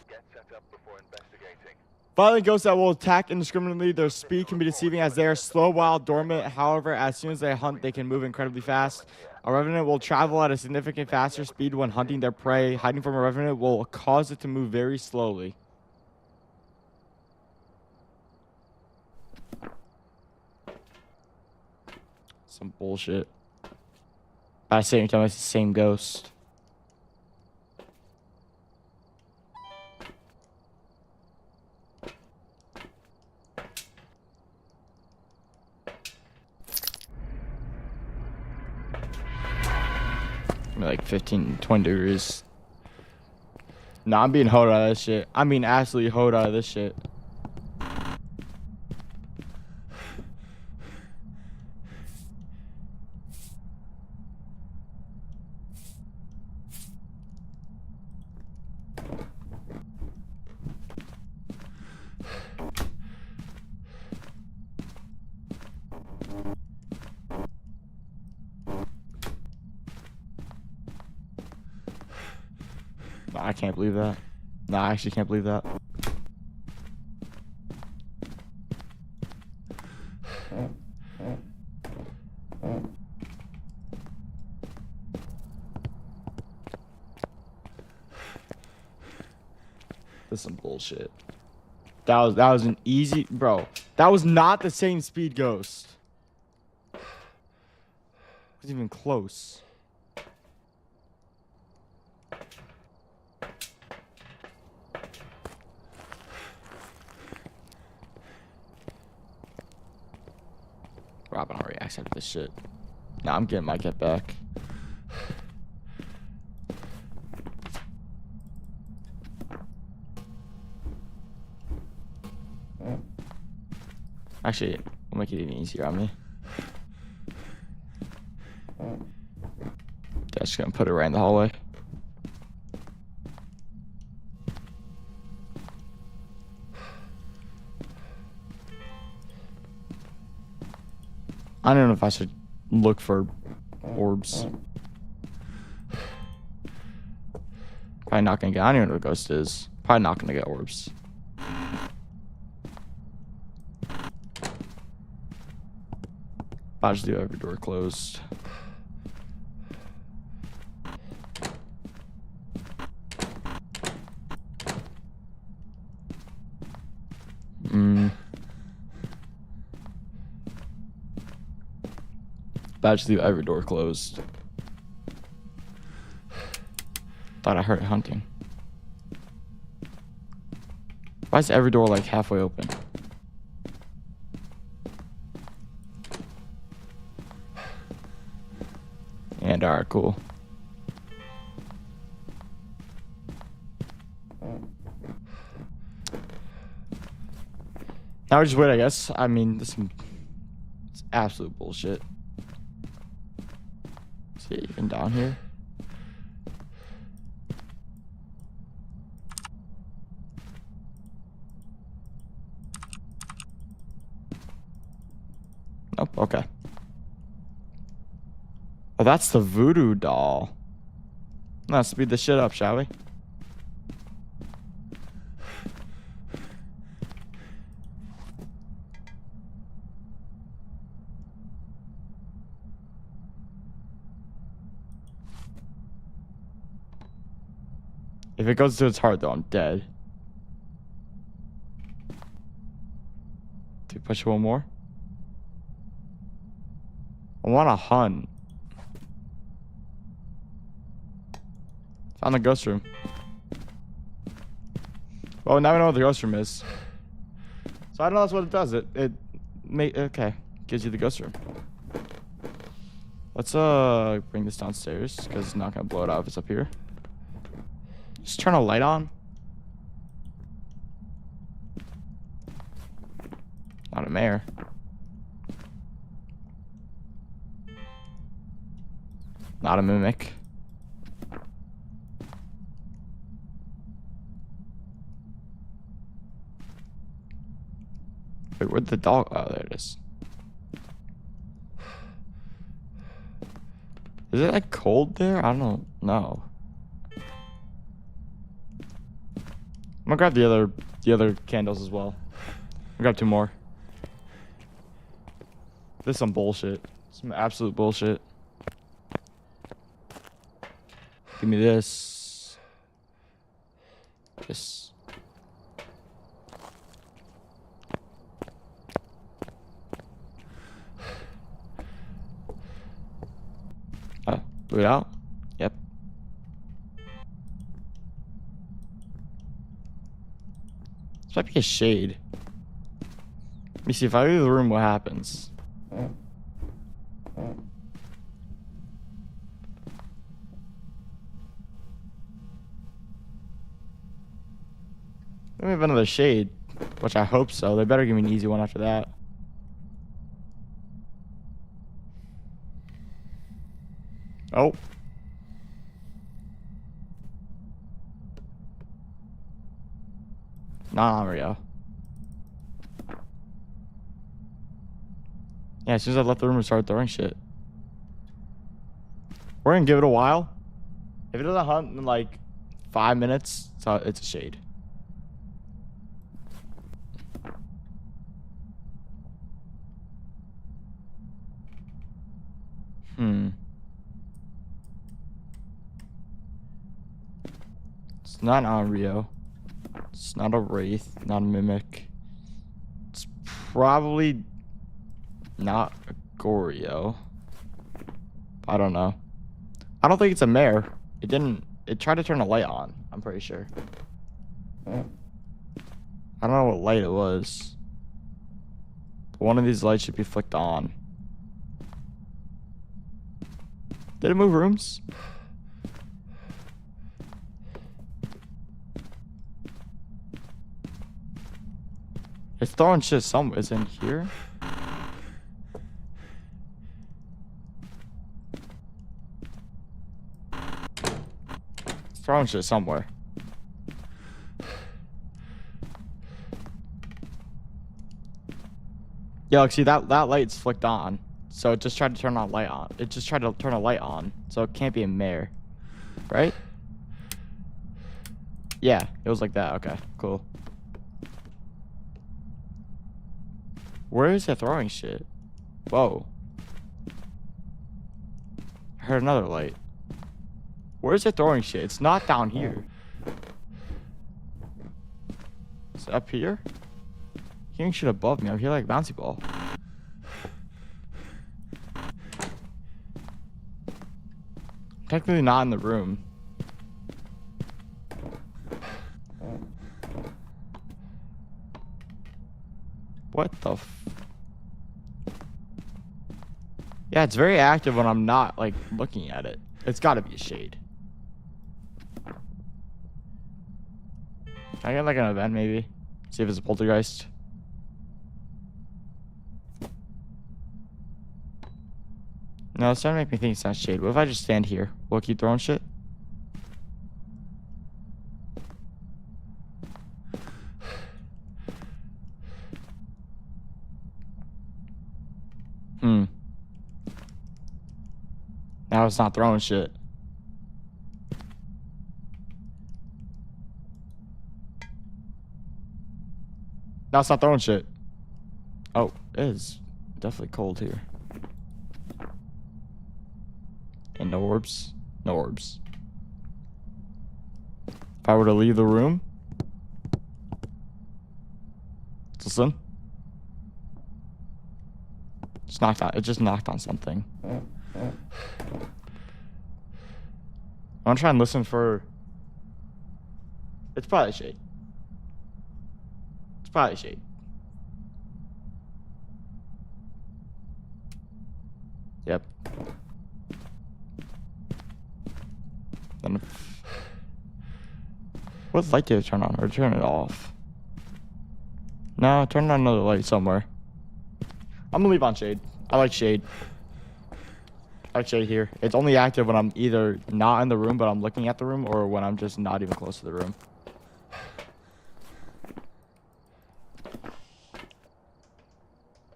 Get set up before investigating. Violent ghosts that will attack indiscriminately. Their speed can be deceiving as they are slow while dormant. However, as soon as they hunt, they can move incredibly fast. A Revenant will travel at a significant faster speed when hunting their prey. Hiding from a Revenant will cause it to move very slowly. Some bullshit. By saying it's the same ghost. Like 15, 20 degrees. Nah, I'm being hoed out of this shit. I'm being absolutely hoed out of this shit. Nah, I can't believe that. Nah, I actually can't believe that. This is some bullshit. That was an easy, bro. That was not the same speed ghost. It wasn't even close. Robin already accepted this shit. Nah, I'm getting my get back. Actually, we'll make it even easier on me. Just gonna put it right in the hallway. I don't know if I should look for orbs. Probably not gonna get. I don't even know what a ghost is. Probably not gonna get orbs. I'll just do every door closed. I'll just do every door closed. Thought I heard it hunting. Why is every door like halfway open? And alright, cool. Now we just wait, I guess. I mean, it's absolute bullshit. Is it even down here? Nope, okay. Oh, that's the voodoo doll. Let's speed this shit up, shall we? If it goes to its heart, though, I'm dead. Do you push one more? I want a hunt. Found the ghost room. Well, now we know what the ghost room is. So I don't know that's what it does. Okay, gives you the ghost room. Let's bring this downstairs because it's not gonna blow it out if it's up here. Just turn a light on. Not a mare. Not a mimic. Wait, where'd the dog? Oh, there it is. Is it like cold there? I don't know. I'm gonna grab the other candles as well. I'll grab 2 more. This is some bullshit. Some absolute bullshit. Give me this. This. Blew it out? Yep. This might be a shade. Let me see if I leave the room, what happens. We have another shade, which I hope so. They better give me an easy one after that. Oh. Nah, Mario. Yeah, as soon as I left the room, I started throwing shit. We're gonna give it a while. If it doesn't hunt in like 5 minutes, it's a shade. It's not Onryo. It's not a Wraith, not a Mimic. It's probably not a Goryo. I don't know. I don't think it's a mare. It tried to turn a light on, I'm pretty sure. I don't know what light it was. But one of these lights should be flicked on. Did it move rooms? It's throwing shit somewhere. Is it in here? It's throwing shit somewhere. Yeah, look, see that light's flicked on. So it just tried to turn on light on. It just tried to turn a light on. So it can't be in there. Right? Yeah, it was like that. Okay, cool. Where is it throwing shit? Whoa. I heard another light. Where is it throwing shit? It's not down here. Is it up here? Hearing shit above me. I hear like bouncy ball. Technically not in the room. What the Yeah, it's very active when I'm not, like, looking at it. It's gotta be a shade. Can I get, like, an event, maybe? See if it's a poltergeist. No, it's starting to make me think it's not shade. What if I just stand here? Will it keep throwing shit? Now it's not throwing shit. Now it's not throwing shit. Oh, it is definitely cold here. And no orbs. No orbs. If I were to leave the room. Listen. Just knocked on. It just knocked on something. I'm gonna try and listen for. It's probably shade. It's probably shade. Yep. Then what light did it turn on? Or turn it off? No, turn on another light somewhere. I'm gonna leave on shade. I like shade. I like shade here. It's only active when I'm either not in the room, but I'm looking at the room, or when I'm just not even close to the room.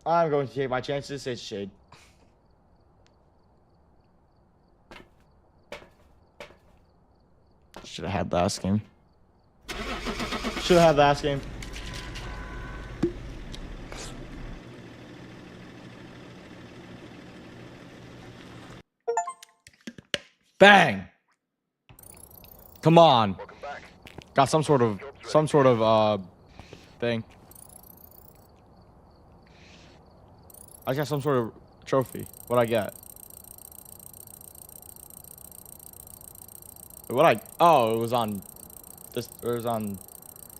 I'm going to take my chances. It's shade. Should have had last game. Should have had last game. Bang! Come on. Welcome back. Got some sort of thing. I got some sort of trophy. What'd I get? Oh, it was on this. It was on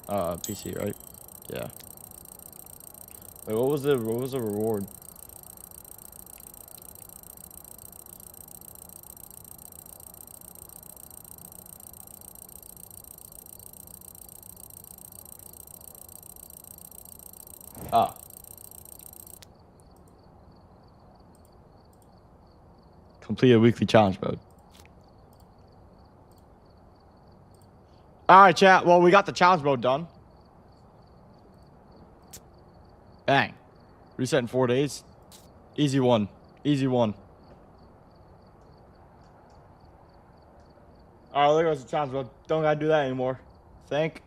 PC, right? Yeah. Wait, what was the reward? Ah. Complete a weekly challenge mode. All right, chat. Well, we got the challenge mode done. Bang. Reset in 4 days. Easy one. Easy one. All right, there goes the challenge mode. Don't gotta do that anymore.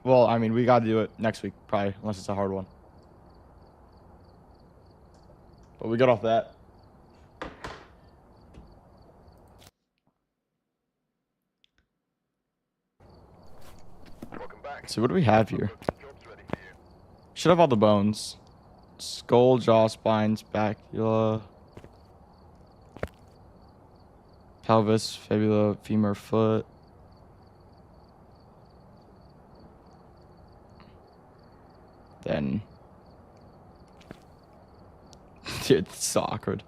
Well, I mean, we gotta do it next week, probably, unless it's a hard one. But we got off that. Welcome back. So what do we have here? Job's ready for you. Should have all the bones. Skull, jaw, spines, bacula, pelvis, fibula, femur, foot. Then, dude, it's so awkward.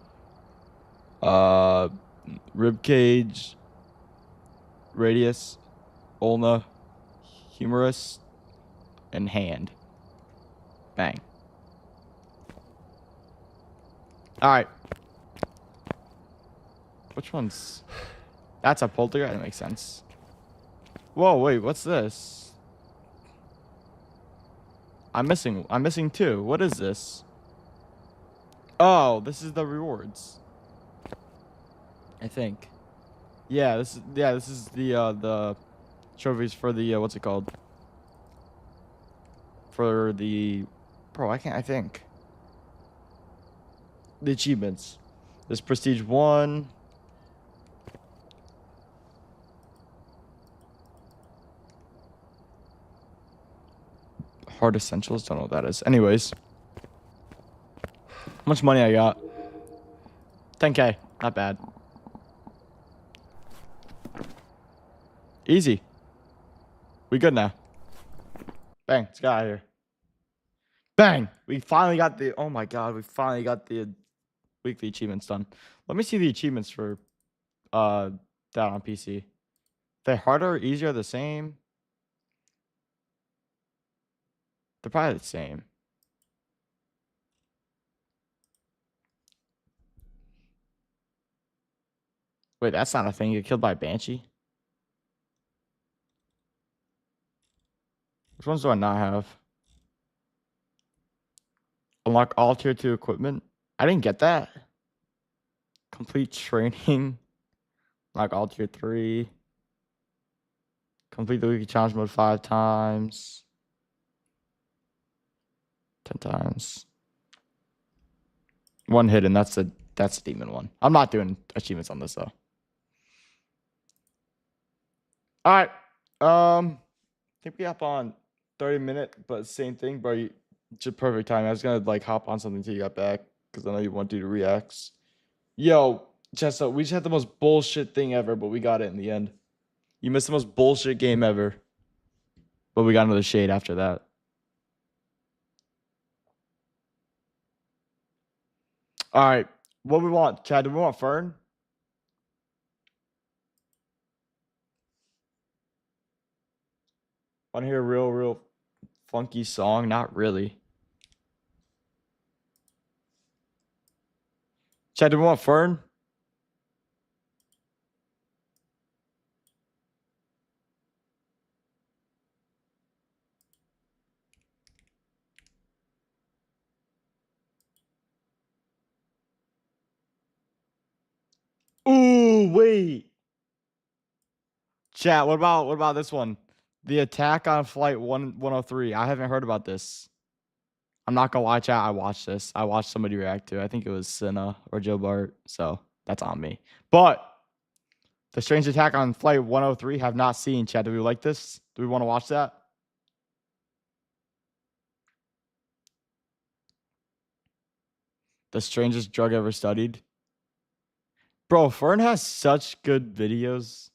Rib cage, radius, ulna, humerus, and hand. Bang. All right. Which one's? That's a poltergeist. That makes sense. Whoa, wait, what's this? I'm missing two. What is this? Oh, this is the rewards. I think. Yeah, this is the trophies for the what's it called? For the I think. The achievements. There's prestige 1. Hard essentials, don't know what that is. Anyways. How much money I got? 10K. Not bad. Easy. We good now. Bang. Let's get out of here. Bang. We finally got the... Oh my god. We finally got the weekly achievements done. Let me see the achievements for that on PC. They're harder, easier, the same? They're probably the same. Wait, that's not a thing. You get killed by a banshee? Which ones do I not have? Unlock all tier 2 equipment. I didn't get that. Complete training. Unlock all tier 3. Complete the weekly challenge mode 5 times. 10 times. One hidden. That's a demon one. I'm not doing achievements on this though. All right. I think we hop on 30-minute, but same thing, bro. Just perfect time. I was gonna like hop on something till you got back because I know you want to do the reacts. Yo, Chessa, we just had the most bullshit thing ever, but we got it in the end. You missed the most bullshit game ever, but we got another shade after that. All right, what we want, Chad? Do we want Fern? Want to hear a real funky song? Not really. Chad, do we want Fern? Ooh, wait. Chat, what about this one? The attack on flight 103. I haven't heard about this. I'm not gonna lie, chat. I watched this. I watched somebody react to it. I think it was Senna or Joe Bart. So that's on me. But the strange attack on flight 103 have not seen, chat. Do we like this? Do we want to watch that? The strangest drug ever studied. Bro, Fern has such good videos.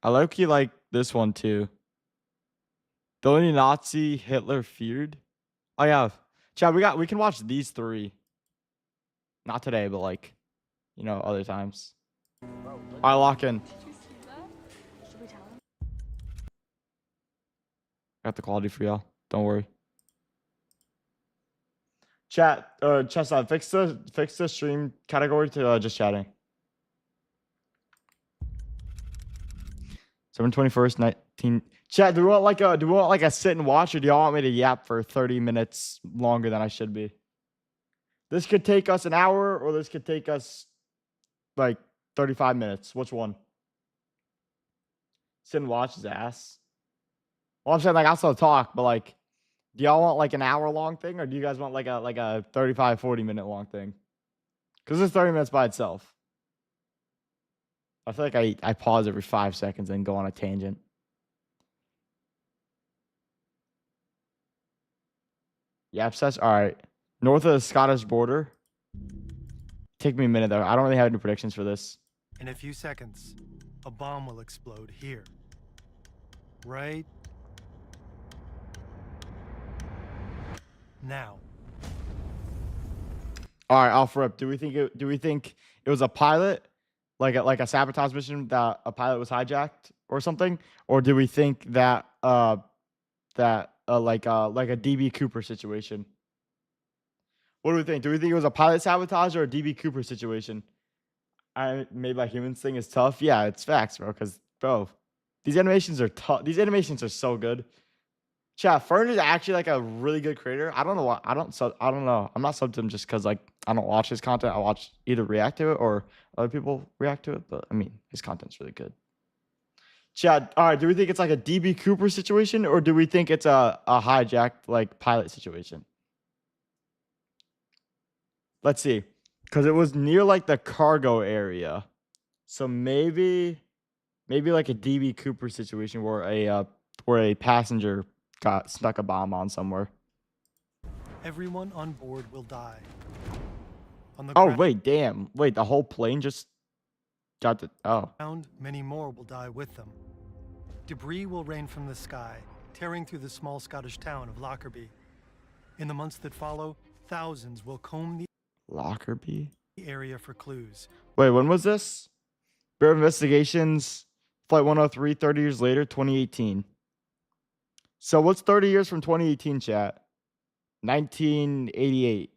I low-key like this one too. The only Nazi Hitler feared. Oh yeah, Chad, we can watch these 3. Not today, but like, you know, other times. I lock in. Did you see that? Should we tell him? Got the quality for y'all. Don't worry. Chat, Chestnut, fix the stream category to just chatting. 7/21, 19. Chat, do we want like a sit and watch, or do y'all want me to yap for 30 minutes longer than I should be? This could take us an hour, or this could take us like 35 minutes. Which one? Sit and watch his ass. Well, I'm saying like I'll still talk, but like, do y'all want like an hour long thing, or do you guys want like a 35, 40-minute long thing? Because it's 30 minutes by itself. I feel like I pause every 5 seconds and go on a tangent. Yap says, all right. North of the Scottish border. Take me a minute though. I don't really have any predictions for this. In a few seconds, a bomb will explode here. Right now. All right, off rip. Do we think it was a pilot, like a sabotage mission that a pilot was hijacked or something, or do we think that like a DB Cooper situation. What do we think? Do we think it was a pilot sabotage or a DB Cooper situation? I made by humans thing is tough. Yeah, it's facts, bro. Because bro, these animations are tough. These animations are so good. Chat, Fern is actually like a really good creator. I don't know why. I don't know. I'm not subbed to him just because like I don't watch his content. I watch either react to it or other people react to it. But I mean, his content's really good. Chat, all right. Do we think it's like a DB Cooper situation or do we think it's a hijacked like pilot situation? Let's see, because it was near like the cargo area, so maybe like a DB Cooper situation where a passenger got stuck a bomb on somewhere. Everyone on board will die. On the Oh wait, damn, wait, the whole plane just got the ground, many more will die with them. Debris will rain from the sky, tearing through the small Scottish town of Lockerbie. In the months that follow, thousands will comb the Lockerbie area for clues. Wait, when was this? Bureau of Investigations, Flight 103, 30 years later, 2018. So what's 30 years from 2018, chat? 1988.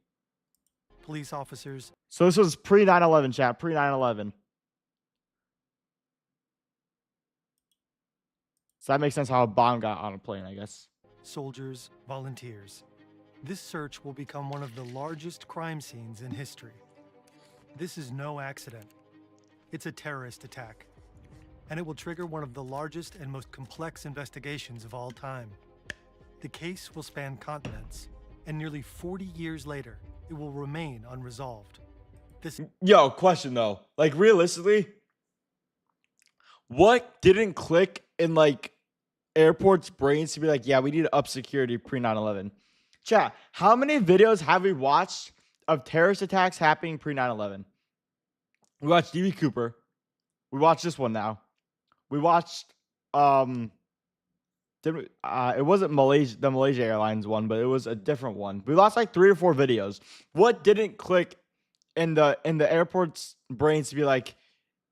Police officers. So this was pre 9/11, chat, pre 9/11. So that makes sense how a bomb got on a plane, I guess. Soldiers, volunteers. This search will become one of the largest crime scenes in history. This is no accident. It's a terrorist attack, and it will trigger one of the largest and most complex investigations of all time. The case will span continents, and nearly 40 years later, it will remain unresolved. Yo, question though. Like realistically, what didn't click in like airports' brains to be like, yeah, we need to up security pre 9/11? Chat, how many videos have we watched of terrorist attacks happening pre 9/11? We watched DB Cooper. We watched this one now. We watched it wasn't the Malaysia Airlines one, but it was a different one. We lost like 3 or 4 videos. What didn't click in the airport's brains to be like,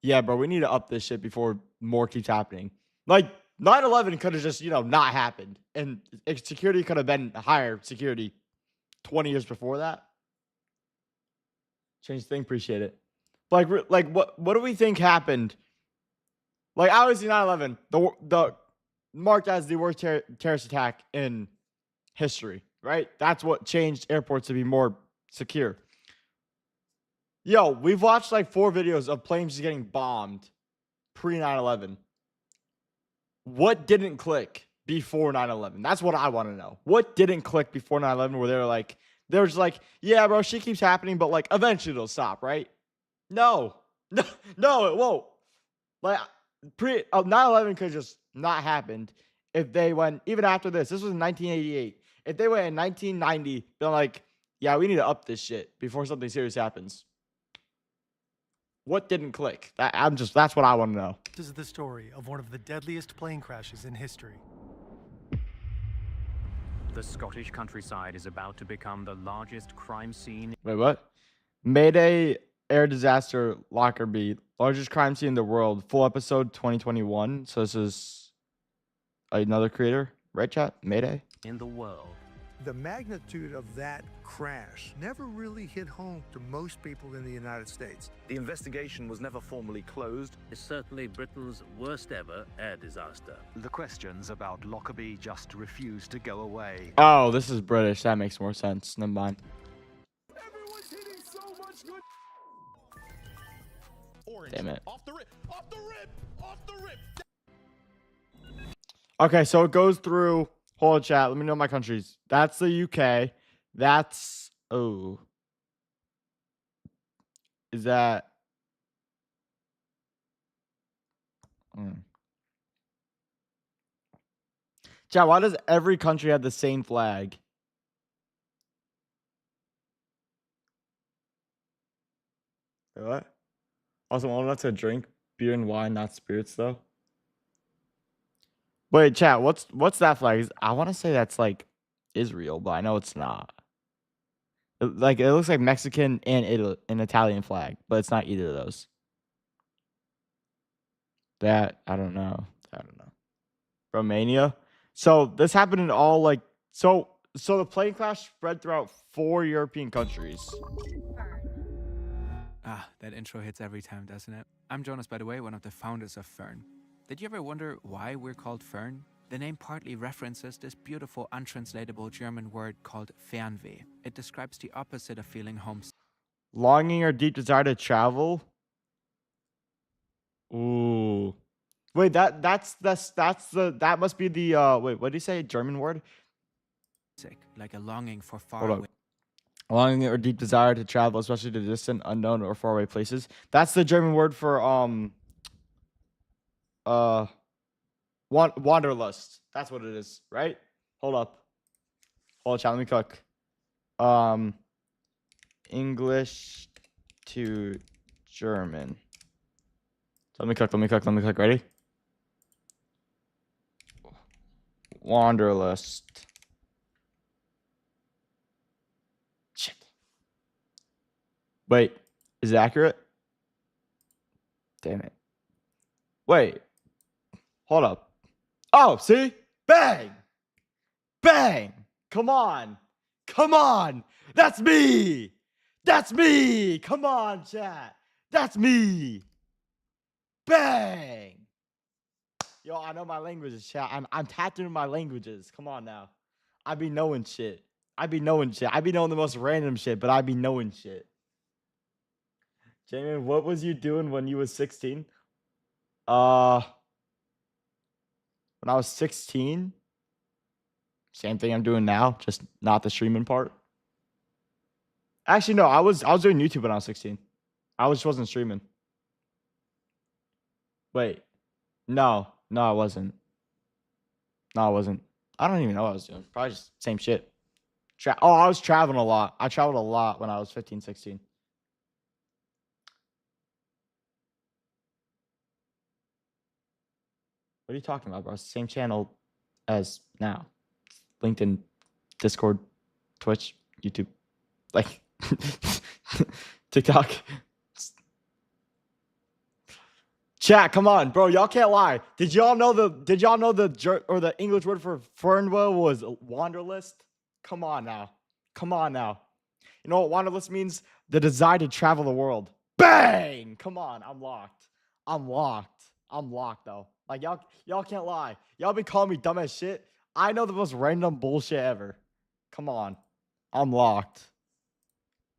yeah, bro, we need to up this shit before more keeps happening? Like 9/11 could have just, not happened. And security could have been higher security 20 years before that. Change the thing, appreciate it. Like what do we think happened? Like, obviously 9/11, the marked as the worst terrorist attack in history, right? That's what changed airports to be more secure. Yo, we've watched like 4 videos of planes just getting bombed pre 9/11. What didn't click before 9/11? That's what I want to know. What didn't click before 9/11 where they're just like, yeah, bro, shit keeps happening, but like eventually it'll stop, right? No, it won't. Like 9/11 could just not happened if they went even after this. This was in 1988. If they went in 1990, they're like, yeah, we need to up this shit before something serious happens. What didn't click? That's what I want to know. This is the story of one of the deadliest plane crashes in history. The Scottish countryside is about to become the largest crime scene. Wait, what? Mayday air disaster Lockerbie, largest crime scene in the world. Full episode 2021. So this is another creator, right, chat? Mayday in the world. The magnitude of that crash never really hit home to most people in the United States. The investigation was never formally closed. It's certainly Britain's worst ever air disaster. The questions about Lockerbie just refuse to go away. Oh, this is British. That makes more sense. Never mind. Everyone's hitting so much good. Orange. Damn it. Off the rip. Off the rip. Off the rip. Okay, so it goes through. Hold on, chat. Let me know my countries. That's the UK. That's Is that? Chat, why does every country have the same flag? What? Also, I'm not to drink beer and wine, not spirits, though. Wait, chat, what's that flag? I want to say that's like Israel, but I know it's not. It looks like Mexican and an Italian flag, but it's not either of those. I don't know. Romania. So this happened in all like So the plane crash spread throughout 4 European countries. Ah, that intro hits every time, doesn't it? I'm Jonas, by the way, one of the founders of Fern. Did you ever wonder why we're called Fern? The name partly references this beautiful, untranslatable German word called Fernweh. It describes the opposite of feeling homesick. Longing or deep desire to travel. Ooh. Wait, that must be the wait, what did you say? German word? Like a longing for far Hold away. up. Longing or deep desire to travel, especially to distant, unknown, or faraway places. That's the German word for wanderlust. That's what it is, right? Hold up. Hold on, chat, let me cook. English to German. Let me cook. Ready? Wanderlust. Shit. Wait, is it accurate? Damn it. Wait. Hold up. Oh, see? Bang! Bang! Come on. That's me. Come on, chat. That's me. Bang! Yo, I know my languages, chat. I'm tattooing my languages. Come on now. I be knowing shit. I be knowing the most random shit, but I be knowing shit. Jamie, what was you doing when you was 16? When I was 16, same thing I'm doing now, just not the streaming part. Actually, no, I was doing YouTube when I was 16. I wasn't streaming. Wait. No, I wasn't. I don't even know what I was doing. Probably just same shit. I was traveling a lot. I traveled a lot when I was 15, 16. What are you talking about, bro? It's the same channel as now. LinkedIn, Discord, Twitch, YouTube, like TikTok. Chat, come on, bro. Y'all can't lie. Did y'all know the English word for Fernweh was wanderlust? Come on now. You know what wanderlust means? The desire to travel the world. Bang! Come on, I'm locked though. Like y'all can't lie. Y'all been calling me dumb as shit. I know the most random bullshit ever. Come on. I'm locked.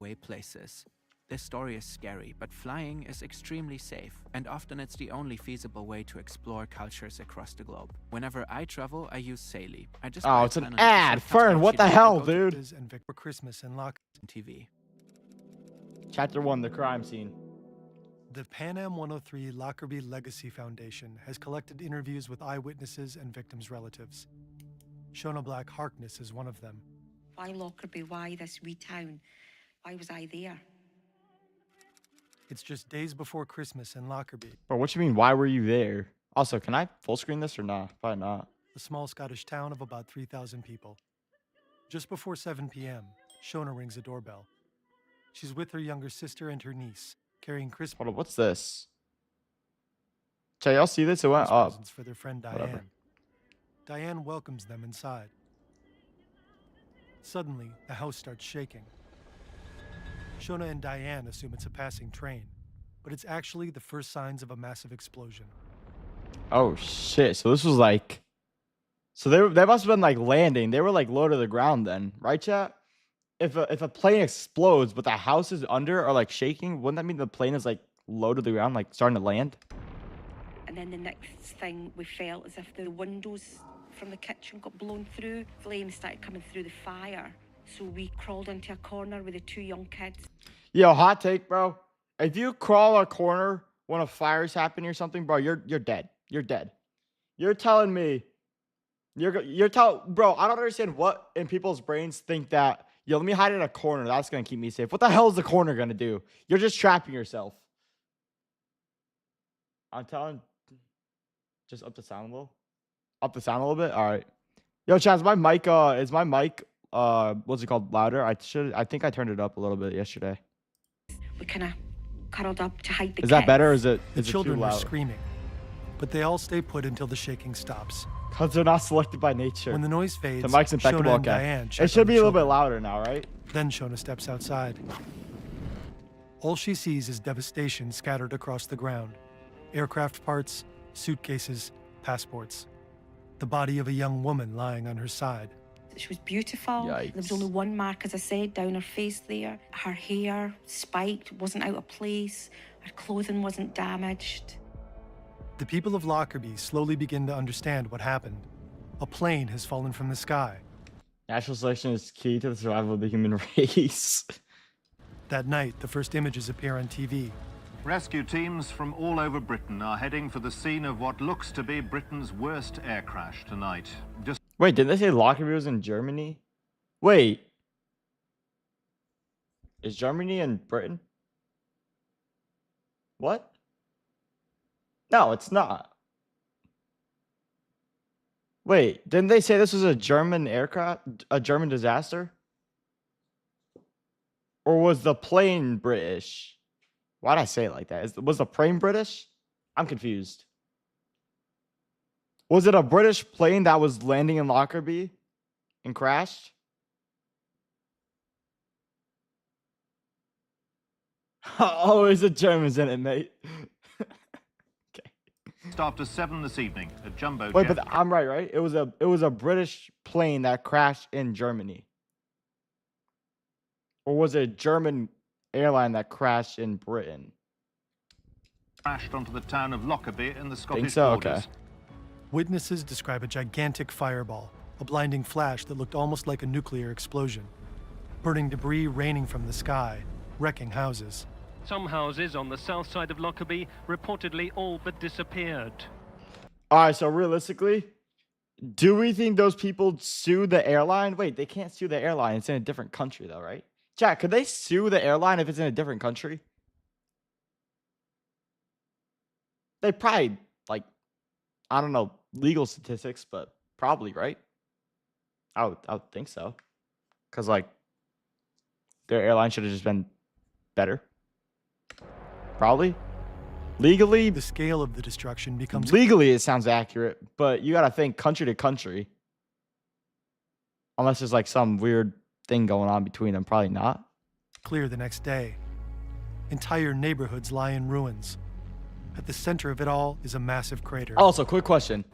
Way places. This story is scary, but flying is extremely safe, and often it's the only feasible way to explore cultures across the globe. Whenever I travel, I use Saily. Oh, it's an ad. Fern, what the hell, dude? And for Christmas and Lock TV. Chapter 1, the crime scene. The Pan Am 103 Lockerbie Legacy Foundation has collected interviews with eyewitnesses and victims' relatives. Shona Black Harkness is one of them. Why Lockerbie? Why this wee town? Why was I there? It's just days before Christmas in Lockerbie. Bro, what you mean, why were you there? Also, can I full screen this or not? Probably not. A small Scottish town of about 3,000 people. Just before 7 p.m., Shona rings a doorbell. She's with her younger sister and her niece, carrying Christmas. Hold on, what's this? Can y'all see this? It went up. Presents for their friend Diane. Whatever. Diane welcomes them inside. Suddenly, the house starts shaking. Shona and Diane assume it's a passing train, but it's actually the first signs of a massive explosion. Oh shit! So this was like, so they must have been like landing. They were like low to the ground then, right, chat? If a plane explodes but the house is under or like shaking, wouldn't that mean the plane is like low to the ground, like starting to land? And then the next thing we felt as if the windows from the kitchen got blown through. Flames started coming through the fire. So we crawled into a corner with the two young kids. Yo, hot take, bro. If you crawl a corner when a fire's happening or something, bro, you're dead. You're dead. You're telling me, bro, I don't understand what in people's brains think that, yo, let me hide in a corner. That's going to keep me safe. What the hell is the corner going to do? You're just trapping yourself. I'm telling, just up the sound a little. Up the sound a little bit. All right. Yo, Chaz, is my mic, what's it called, louder? I think I turned it up a little bit yesterday. We kind of cuddled up to hide the Is that better or is it The too children loud? are screaming, but they all stay put until the shaking stops. Because they're not selected by nature. When the noise fades, The mic's impeccable. Shona and Okay. Diane check It should on be the a little bit children. louder now, right? Then Shona steps outside. All she sees is devastation scattered across the ground. Aircraft parts, suitcases, passports. The body of a young woman lying on her side. She was beautiful. There was Yikes. only one mark, as I said, down her face there. Her hair spiked, wasn't out of place. Her clothing wasn't damaged. The people of Lockerbie slowly begin to understand what happened. A plane has fallen from the sky. Natural selection is key to the survival of the human race. That night, the first images appear on TV. Rescue teams from all over Britain are heading for the scene of what looks to be Britain's worst air crash tonight. Just Wait, didn't they say Lockerbie was in Germany? Wait. Is Germany in Britain? What? No, it's not. Wait, didn't they say this was a German aircraft, a German disaster? Or was the plane British? Why'd I say it like that? Was the plane British? I'm confused. Was it a British plane that was landing in Lockerbie and crashed? Oh, it's the Germans in it, mate. after 7 this evening, a jumbo Wait, jet. but I'm right? It was a British plane that crashed in Germany. Or was it a German airline that crashed in Britain? Crashed onto the town of Lockerbie in the Scottish Think so? borders. Okay. Witnesses describe a gigantic fireball, a blinding flash that looked almost like a nuclear explosion. Burning debris raining from the sky, wrecking houses. Some houses on the south side of Lockerbie reportedly all but disappeared. All right, so realistically, do we think those people sue the airline? Wait, they can't sue the airline. It's in a different country, though, right? Jack, could they sue the airline if it's in a different country? They probably, like, I don't know, legal statistics, but probably, right? I would think so. Because, like, their airline should have just been better. Probably. Legally, the scale of the destruction becomes... Legally, it sounds accurate, but you got to think country to country. Unless there's, like, some weird thing going on between them. Probably not. Clear the next day. Entire neighborhoods lie in ruins. At the center of it all is a massive crater. Also, quick question.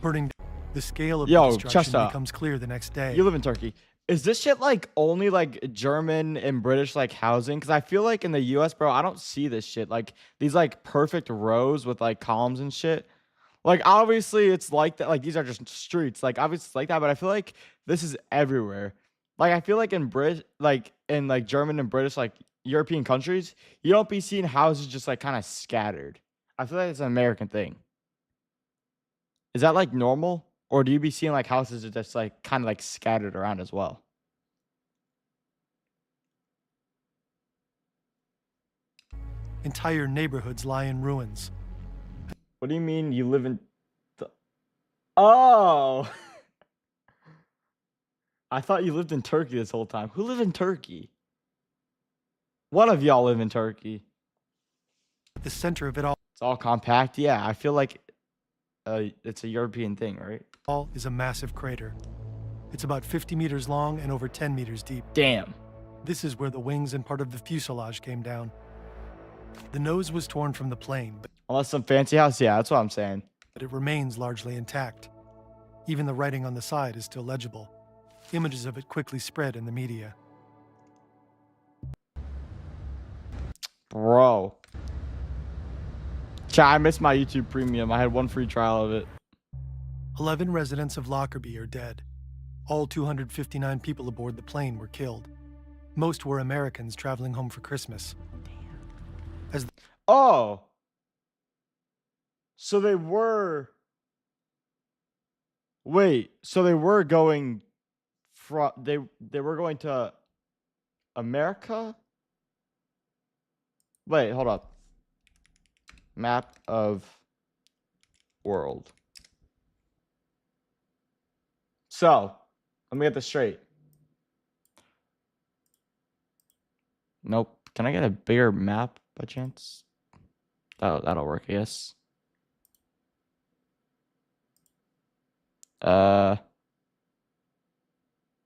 Burning. The scale of Yo, the destruction Chesta, becomes clear the next day. You live in Turkey. Is this shit like only like German and British like housing? Because I feel like in the US, bro, I don't see this shit. Like these like perfect rows with like columns and shit. Like obviously it's like that. Like these are just streets. Like obviously it's like that. But I feel like this is everywhere. Like I feel like in like German and British like European countries, you don't be seeing houses just like kind of scattered. I feel like it's an American thing. Is that like normal? Or do you be seeing like houses that just like kind of like scattered around as well? Entire neighborhoods lie in ruins. What do you mean you live in... Oh! I thought you lived in Turkey this whole time. Who live in Turkey? One of y'all live in Turkey. At the center of it all... It's all compact? Yeah, I feel like it's a European thing, right? All is a massive crater. It's about 50 meters long and over 10 meters deep. Damn. This is where the wings and part of the fuselage came down. The nose was torn from the plane, Unless some fancy house, yeah, that's what I'm saying. but it remains largely intact. Even the writing on the side is still legible. Images of it quickly spread in the media. Bro. Chat, I missed my YouTube Premium. I had one free trial of it. 11 residents of Lockerbie are dead. All 259 people aboard the plane were killed. Most were Americans traveling home for Christmas. Oh. So they were... Wait, so they were going from... They were going to America? Wait, hold up. Map of world. So, let me get this straight. Nope. Can I get a bigger map by chance? That'll work, I guess. Will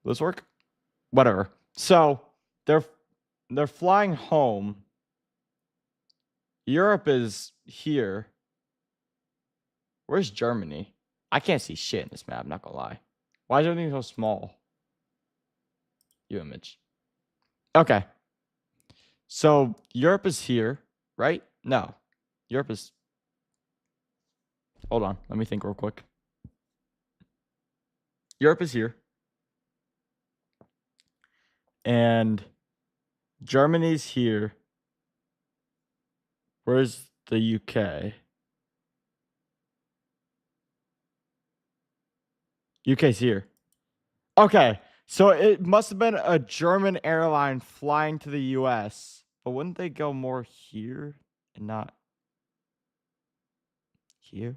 this work? Whatever. So they're flying home. Europe is here. Where's Germany? I can't see shit in this map, not gonna lie. Why is everything so small? You image. Okay. So Europe is here, right? No. Europe is... Hold on. Let me think real quick. Europe is here. And Germany's here. Where's the UK? UK's here. Okay. So it must have been a German airline flying to the US. But wouldn't they go more here and not here?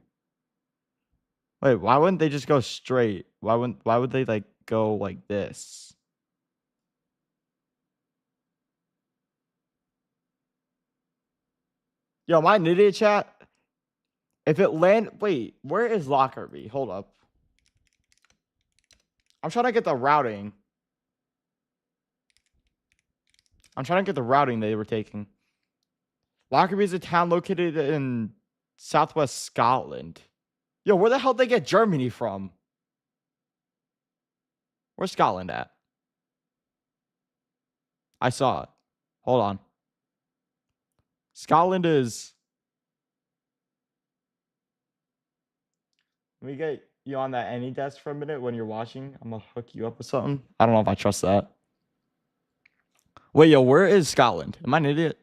Wait, why wouldn't they just go straight? Why would they like go like this? Yo, am I an idiot, chat? If it wait, where is Lockerbie? Hold up. I'm trying to get the routing. I'm trying to get the routing they were taking. Lockerbie is a town located in southwest Scotland. Yo, where the hell did they get Germany from? Where's Scotland at? I saw it. Hold on. Scotland is... Let me get you on that any desk for a minute when you're watching. I'm gonna hook you up with something. I don't know if I trust that. Wait, yo, where is Scotland? Am I an idiot?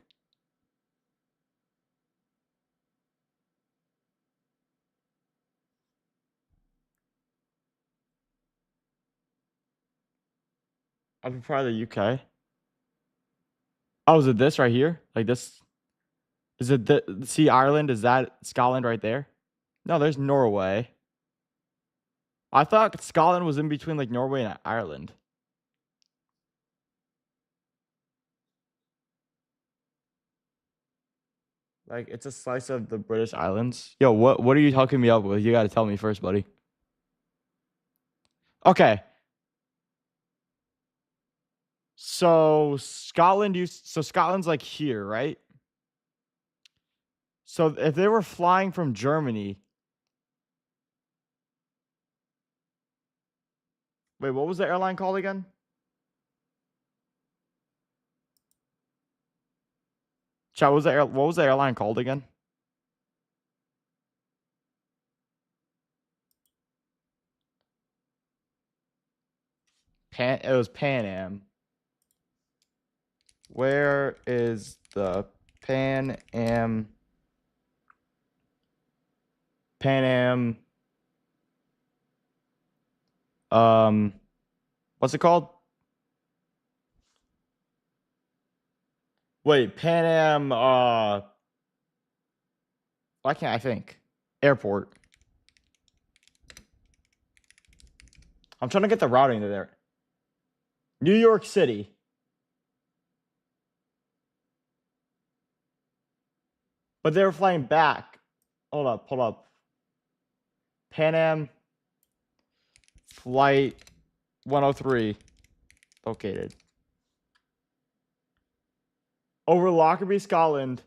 I'd be part of the UK. Oh, is it this right here? Like this? Is it see Ireland? Is that Scotland right there? No, there's Norway. I thought Scotland was in between like Norway and Ireland. Like it's a slice of the British Islands. Yo, what are you hooking me up with? You gotta tell me first, buddy. Okay. So Scotland's like here, right? So if they were flying from Germany. Wait, what was the airline called again? Chat, what was the airline called again? It was Pan Am. Where is the Pan Am? What's it called? Wait, Pan Am, why can't I think? Airport. I'm trying to get the routing to there. New York City. But they were flying back. Hold up. Pan Am Flight 103 located. Over Lockerbie, Scotland.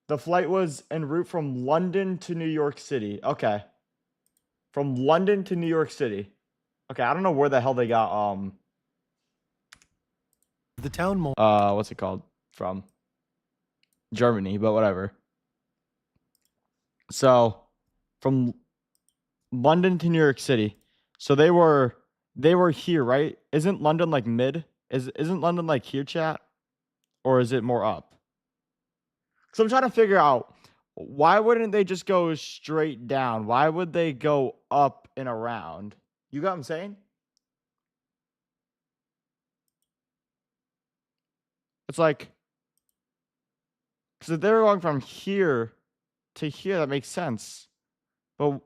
The flight was en route from London to New York City. Okay. From London to New York City. Okay, I don't know where the hell they got the town what's it called? From Germany, but whatever. So, from London to New York City. So they were here, right? Isn't London like mid? Isn't London like here, chat? Or is it more up? So I'm trying to figure out, why wouldn't they just go straight down? Why would they go up and around? You got what I'm saying? It's like, because if they were going from here to here, that makes sense. But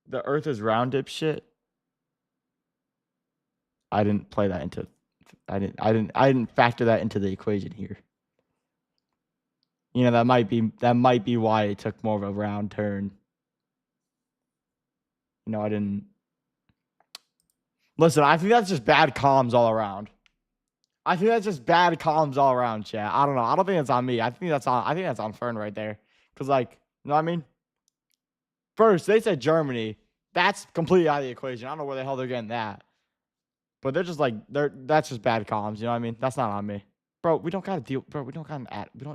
the Earth is round, dipshit. I didn't play that into. I didn't factor that into the equation here. You know, that might be why it took more of a round turn. You know, I didn't. Listen, I think that's just bad comms all around. I think that's just bad comms all around, chat. I don't know. I don't think it's on me. I think that's on Fern right there. Cause like, you know what I mean? First, they said Germany. That's completely out of the equation. I don't know where the hell they're getting that. But they're just like that's just bad comms, you know what I mean? That's not on me. Bro, we don't gotta deal, bro. We don't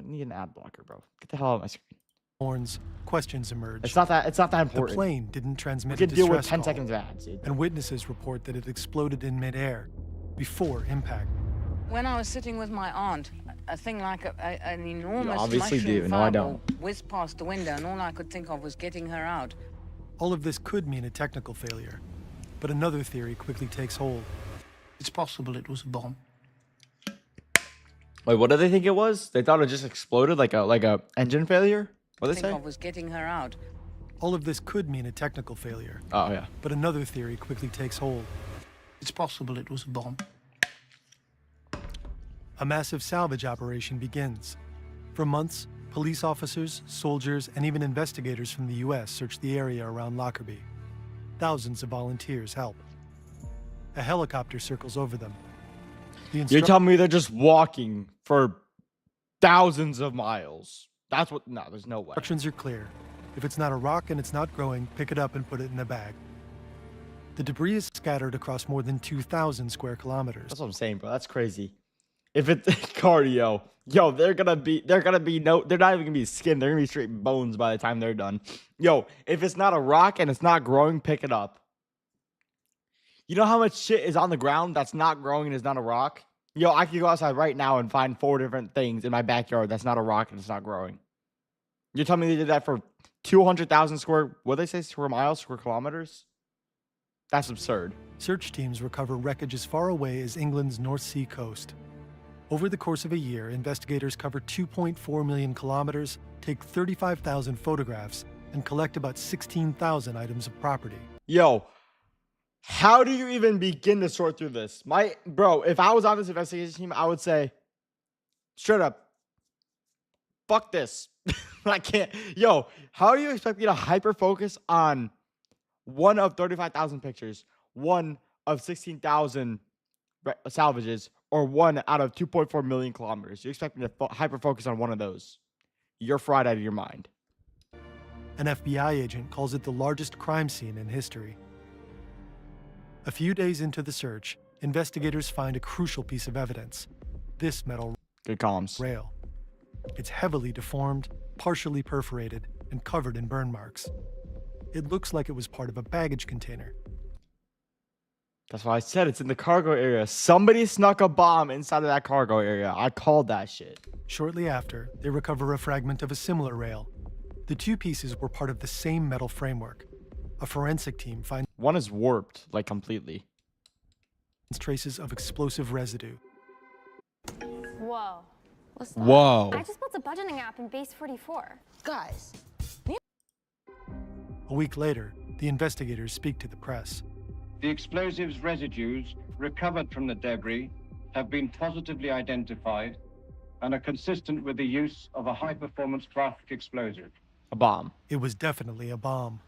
need an ad blocker, bro. Get the hell out of my screen. Horns, questions emerge. It's not that important. The plane didn't transmit We a can deal with distress 10 call, seconds of ads, dude. and witnesses report that it exploded in midair before impact. When I was sitting with my aunt, a thing like an enormous obviously mushroom do. No, I fireball don't. whizzed past the window, and all I could think of was getting her out. All of this could mean a technical failure, but another theory quickly takes hold. It's possible it was a bomb. Wait, what did they think it was? They thought it just exploded like a engine failure? What did they Think say? of was getting her out. All of this could mean a technical failure, Oh yeah. but another theory quickly takes hold. It's possible it was a bomb. A massive salvage operation begins. For months, police officers, soldiers, and even investigators from the US search the area around Lockerbie. Thousands of volunteers help. A helicopter circles over them. You're telling me they're just walking for thousands of miles? That's what? No, there's no way. Instructions are clear. If it's not a rock and it's not growing, pick it up and put it in a bag. The debris is scattered across more than 2,000 square kilometers. That's what I'm saying, bro. That's crazy. If it's cardio, yo, they're not even gonna be skin. They're gonna be straight bones by the time they're done. Yo, if it's not a rock and it's not growing, pick it up. You know how much shit is on the ground that's not growing and is not a rock? Yo, I could go outside right now and find 4 different things in my backyard that's not a rock and it's not growing. You're telling me they did that for 200,000 square, what did they say, square miles, square kilometers? That's absurd. Search teams recover wreckage as far away as England's North Sea coast. Over the course of a year, investigators cover 2.4 million kilometers, take 35,000 photographs, and collect about 16,000 items of property. Yo, how do you even begin to sort through this? Bro, if I was on this investigation team, I would say, straight up, fuck this. I can't. Yo, how do you expect me to hyper focus on one of 35,000 pictures, one of 16,000 salvages, or one out of 2.4 million kilometers? You expect me to hyper focus on one of those? You're fried out of your mind. An FBI agent calls it the largest crime scene in history. A few days into the search, investigators find a crucial piece of evidence. This metal Good comms. rail. It's heavily deformed, partially perforated, and covered in burn marks. It looks like it was part of a baggage container. That's why I said it's in the cargo area. Somebody snuck a bomb inside of that cargo area. I called that shit. Shortly after, they recover a fragment of a similar rail. The two pieces were part of the same metal framework. A forensic team finds one is warped, like completely. Traces of explosive residue. Whoa. What's that? Whoa. I just built a budgeting app in Base 44. Guys. A week later, the investigators speak to the press. The explosives residues recovered from the debris have been positively identified and are consistent with the use of a high-performance plastic explosive. A bomb. It was definitely a bomb.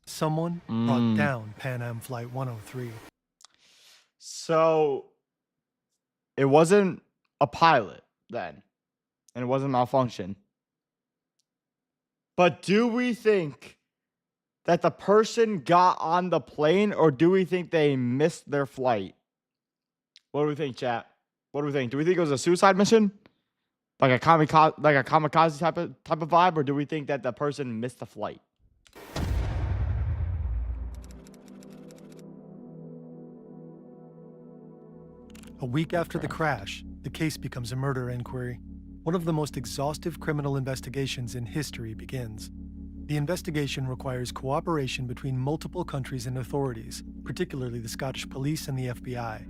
Someone brought down Pan Am Flight 103. So, it wasn't a pilot then, and it wasn't malfunction. But do we think that the person got on the plane, or do we think they missed their flight? What do we think, chat? What do we think? Do we think it was a suicide mission? Like a kamikaze type of vibe, or do we think that the person missed the flight? A week after the crash, the case becomes a murder inquiry. One of the most exhaustive criminal investigations in history begins. The investigation requires cooperation between multiple countries and authorities, particularly the Scottish police and the FBI.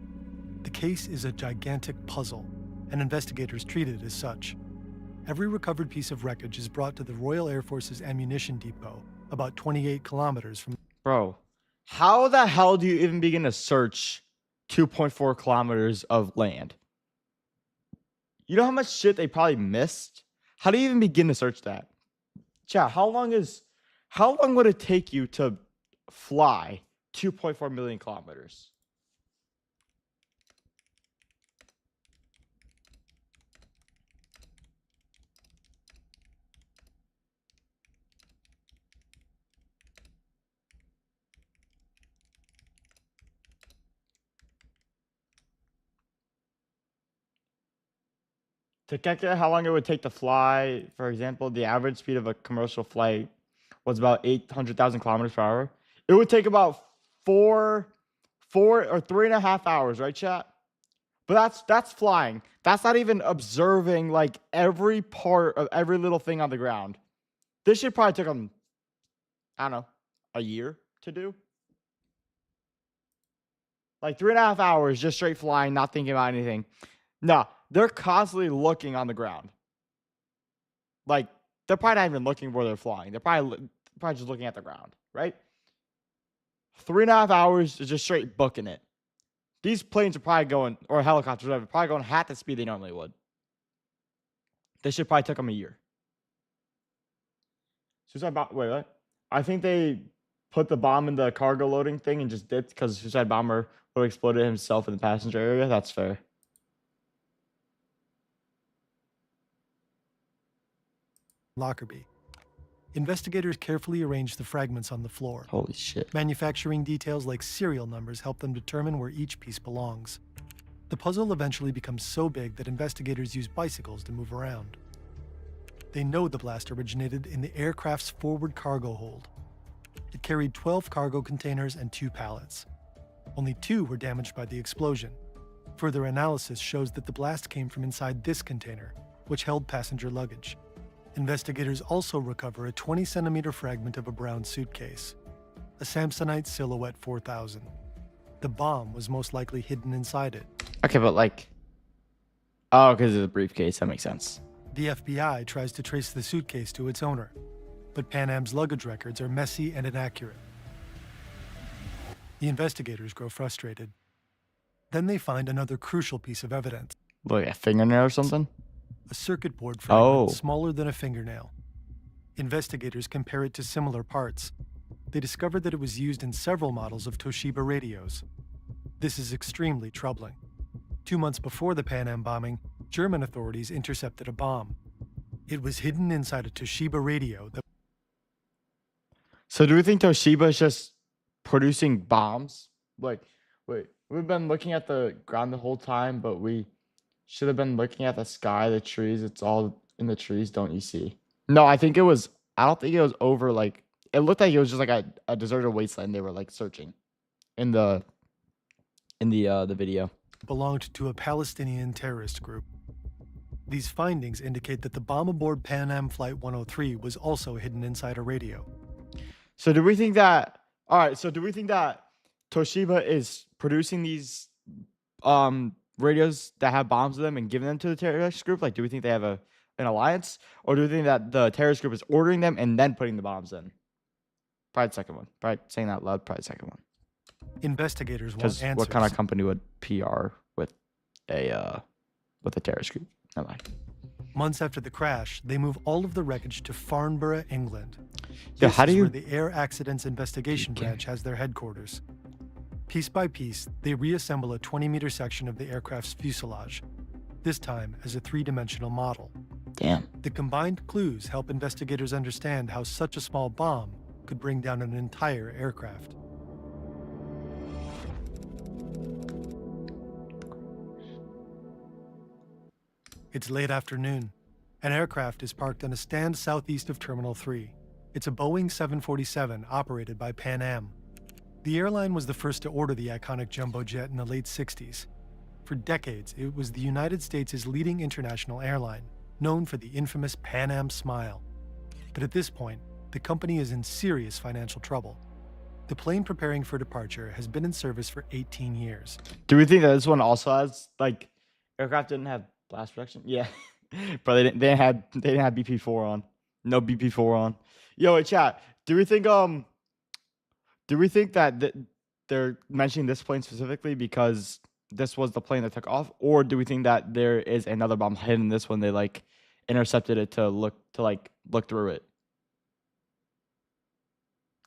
The case is a gigantic puzzle, and investigators treat it as such. Every recovered piece of wreckage is brought to the Royal Air Force's ammunition depot, about 28 kilometers from... Bro, how the hell do you even begin to search 2.4 kilometers of land? You know how much shit they probably missed? How do you even begin to search that? Chat, how long is How long would it take you to fly 2.4 million kilometers? To calculate how long it would take to fly, for example, the average speed of a commercial flight was about 800,000 kilometers per hour. It would take about four or 3.5 hours, right, chat? But that's flying. That's not even observing like every part of every little thing on the ground. This shit probably took them, I don't know, a year to do. Like 3.5 hours just straight flying, not thinking about anything. Nah, they're constantly looking on the ground. Like, they're probably not even looking where they're flying. They're probably just looking at the ground, right? 3.5 hours is just straight booking it. These planes are probably going, or helicopters, whatever, probably going half the speed they normally would. This shit probably took them a year. Wait, what? I think they put the bomb in the cargo loading thing and just dipped because the suicide bomber would have exploded himself in the passenger area. That's fair. Lockerbie. Investigators carefully arrange the fragments on the floor. Holy shit. Manufacturing details like serial numbers help them determine where each piece belongs. The puzzle eventually becomes so big that investigators use bicycles to move around. They know the blast originated in the aircraft's forward cargo hold. It carried 12 cargo containers and 2 pallets. Only 2 were damaged by the explosion. Further analysis shows that the blast came from inside this container, which held passenger luggage. Investigators also recover a 20-centimeter fragment of a brown suitcase, a Samsonite Silhouette 4000. The bomb was most likely hidden inside it. Okay, but like... Oh, because it's a briefcase. That makes sense. The FBI tries to trace the suitcase to its owner, but Pan Am's luggage records are messy and inaccurate. The investigators grow frustrated. Then they find another crucial piece of evidence. Like a fingernail or something? A circuit board fragment smaller than a fingernail. Investigators compare it to similar parts. They discover that it was used in several models of Toshiba radios. This is extremely troubling. 2 months before the Pan Am bombing, German authorities intercepted a bomb. It was hidden inside a Toshiba radio that... So do we think Toshiba is just producing bombs? Like, wait, we've been looking at the ground the whole time, but we should have been looking at the sky, the trees. It's all in the trees, don't you see? No, I don't think it was over, like, it looked like it was just like a deserted wasteland they were like searching in the video. Belonged to a Palestinian terrorist group. These findings indicate that the bomb aboard Pan Am Flight 103 was also hidden inside a radio. So do we think that Toshiba is producing these radios that have bombs in them and giving them to the terrorist group? Like, do we think they have an alliance? Or do we think that the terrorist group is ordering them and then putting the bombs in? Probably the second one. Probably saying that loud, probably the second one. Investigators want answers. What kind of company would PR with a terrorist group? Never mind. Months after the crash, they move all of the wreckage to Farnborough, England. Yeah, this is where the Air Accidents Investigation Branch has their headquarters. Piece by piece, they reassemble a 20-meter section of the aircraft's fuselage, this time as a 3-dimensional model. Damn. The combined clues help investigators understand how such a small bomb could bring down an entire aircraft. It's late afternoon. An aircraft is parked on a stand southeast of Terminal 3. It's a Boeing 747 operated by Pan Am. The airline was the first to order the iconic jumbo jet in the late 60s. For decades, it was the United States' leading international airline, known for the infamous Pan Am smile. But at this point, the company is in serious financial trouble. The plane preparing for departure has been in service for 18 years. Do we think that this one also has, like, aircraft didn't have blast protection? Yeah. But they didn't have BP4 on. No BP4 on. Yo, wait, chat. Do we think that they're mentioning this plane specifically because this was the plane that took off, or do we think that there is another bomb hidden in this one? They like intercepted it to look through it.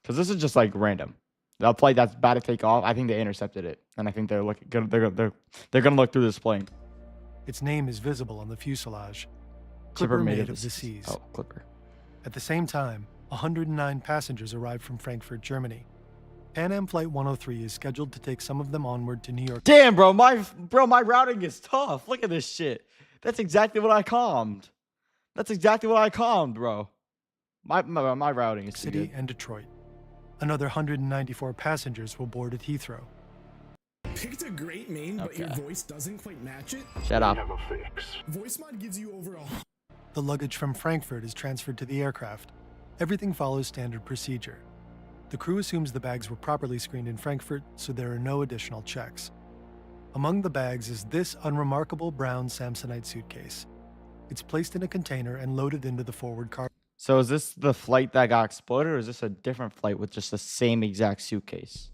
Because this is just like random. The plane that's about to take off, I think they intercepted it, and I think they're gonna look through this plane. Its name is visible on the fuselage. Clipper Made of the Seas. Oh, Clipper. At the same time, 109 passengers arrived from Frankfurt, Germany. Pan Am Flight 103 is scheduled to take some of them onward to New York. Damn, bro, my routing is tough. Look at this shit. That's exactly what I calmed. Bro. My routing is City and Detroit. Another 194 passengers will board at Heathrow. Picked a great name, but your voice doesn't quite match it? Shut up. Voice mod gives you over The luggage from Frankfurt is transferred to the aircraft. Everything follows standard procedure. The crew assumes the bags were properly screened in Frankfurt, so there are no additional checks. Among the bags is this unremarkable brown Samsonite suitcase. It's placed in a container and loaded into the forward cargo. So is this the flight that got exploded, or is this a different flight with just the same exact suitcase?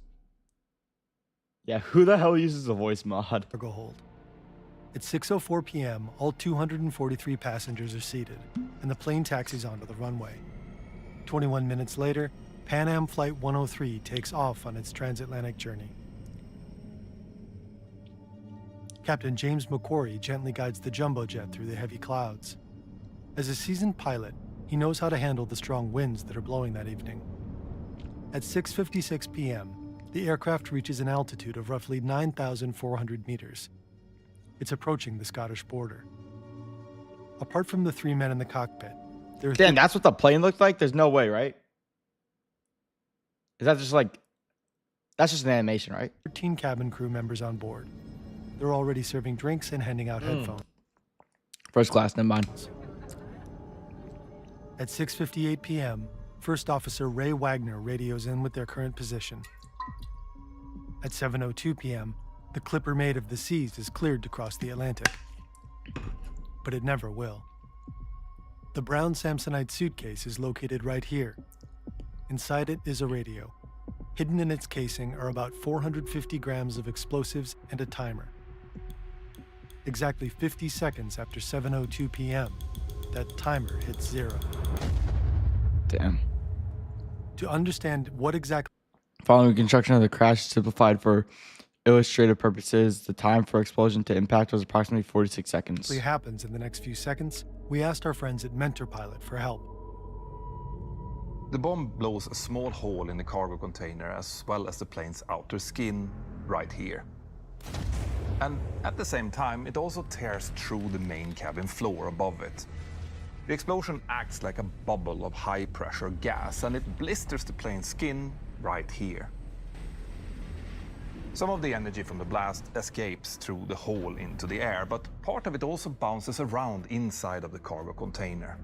Yeah, who the hell uses a voice mod? Hold. At 6:04 p.m., all 243 passengers are seated, and the plane taxis onto the runway. 21 minutes later, Pan Am Flight 103 takes off on its transatlantic journey. Captain James McQuarrie gently guides the jumbo jet through the heavy clouds. As a seasoned pilot, he knows how to handle the strong winds that are blowing that evening. At 6:56 p.m., the aircraft reaches an altitude of roughly 9,400 meters. It's approaching the Scottish border. Apart from the 3 men in the cockpit, there are Damn, that's what the plane looked like? There's no way, right? Is that just like... That's just an animation, right? 13 cabin crew members on board. They're already serving drinks and handing out headphones. First class, never mind. At 6:58 p.m., First Officer Ray Wagner radios in with their current position. At 7:02 p.m., the Clipper Made of the Seas is cleared to cross the Atlantic. But it never will. The brown Samsonite suitcase is located right here. Inside it is a radio. Hidden in its casing are about 450 grams of explosives and a timer. Exactly 50 seconds after 7:02 p.m., that timer hits 0. Damn. To understand what exactly... Following construction of the crash simplified for illustrative purposes, the time for explosion to impact was approximately 46 seconds. happens in the next few seconds, we asked our friends at Mentor Pilot for help. The bomb blows a small hole in the cargo container as well as the plane's outer skin right here. And at the same time, it also tears through the main cabin floor above it. The explosion acts like a bubble of high-pressure gas, and it blisters the plane's skin right here. Some of the energy from the blast escapes through the hole into the air, but part of it also bounces around inside of the cargo container.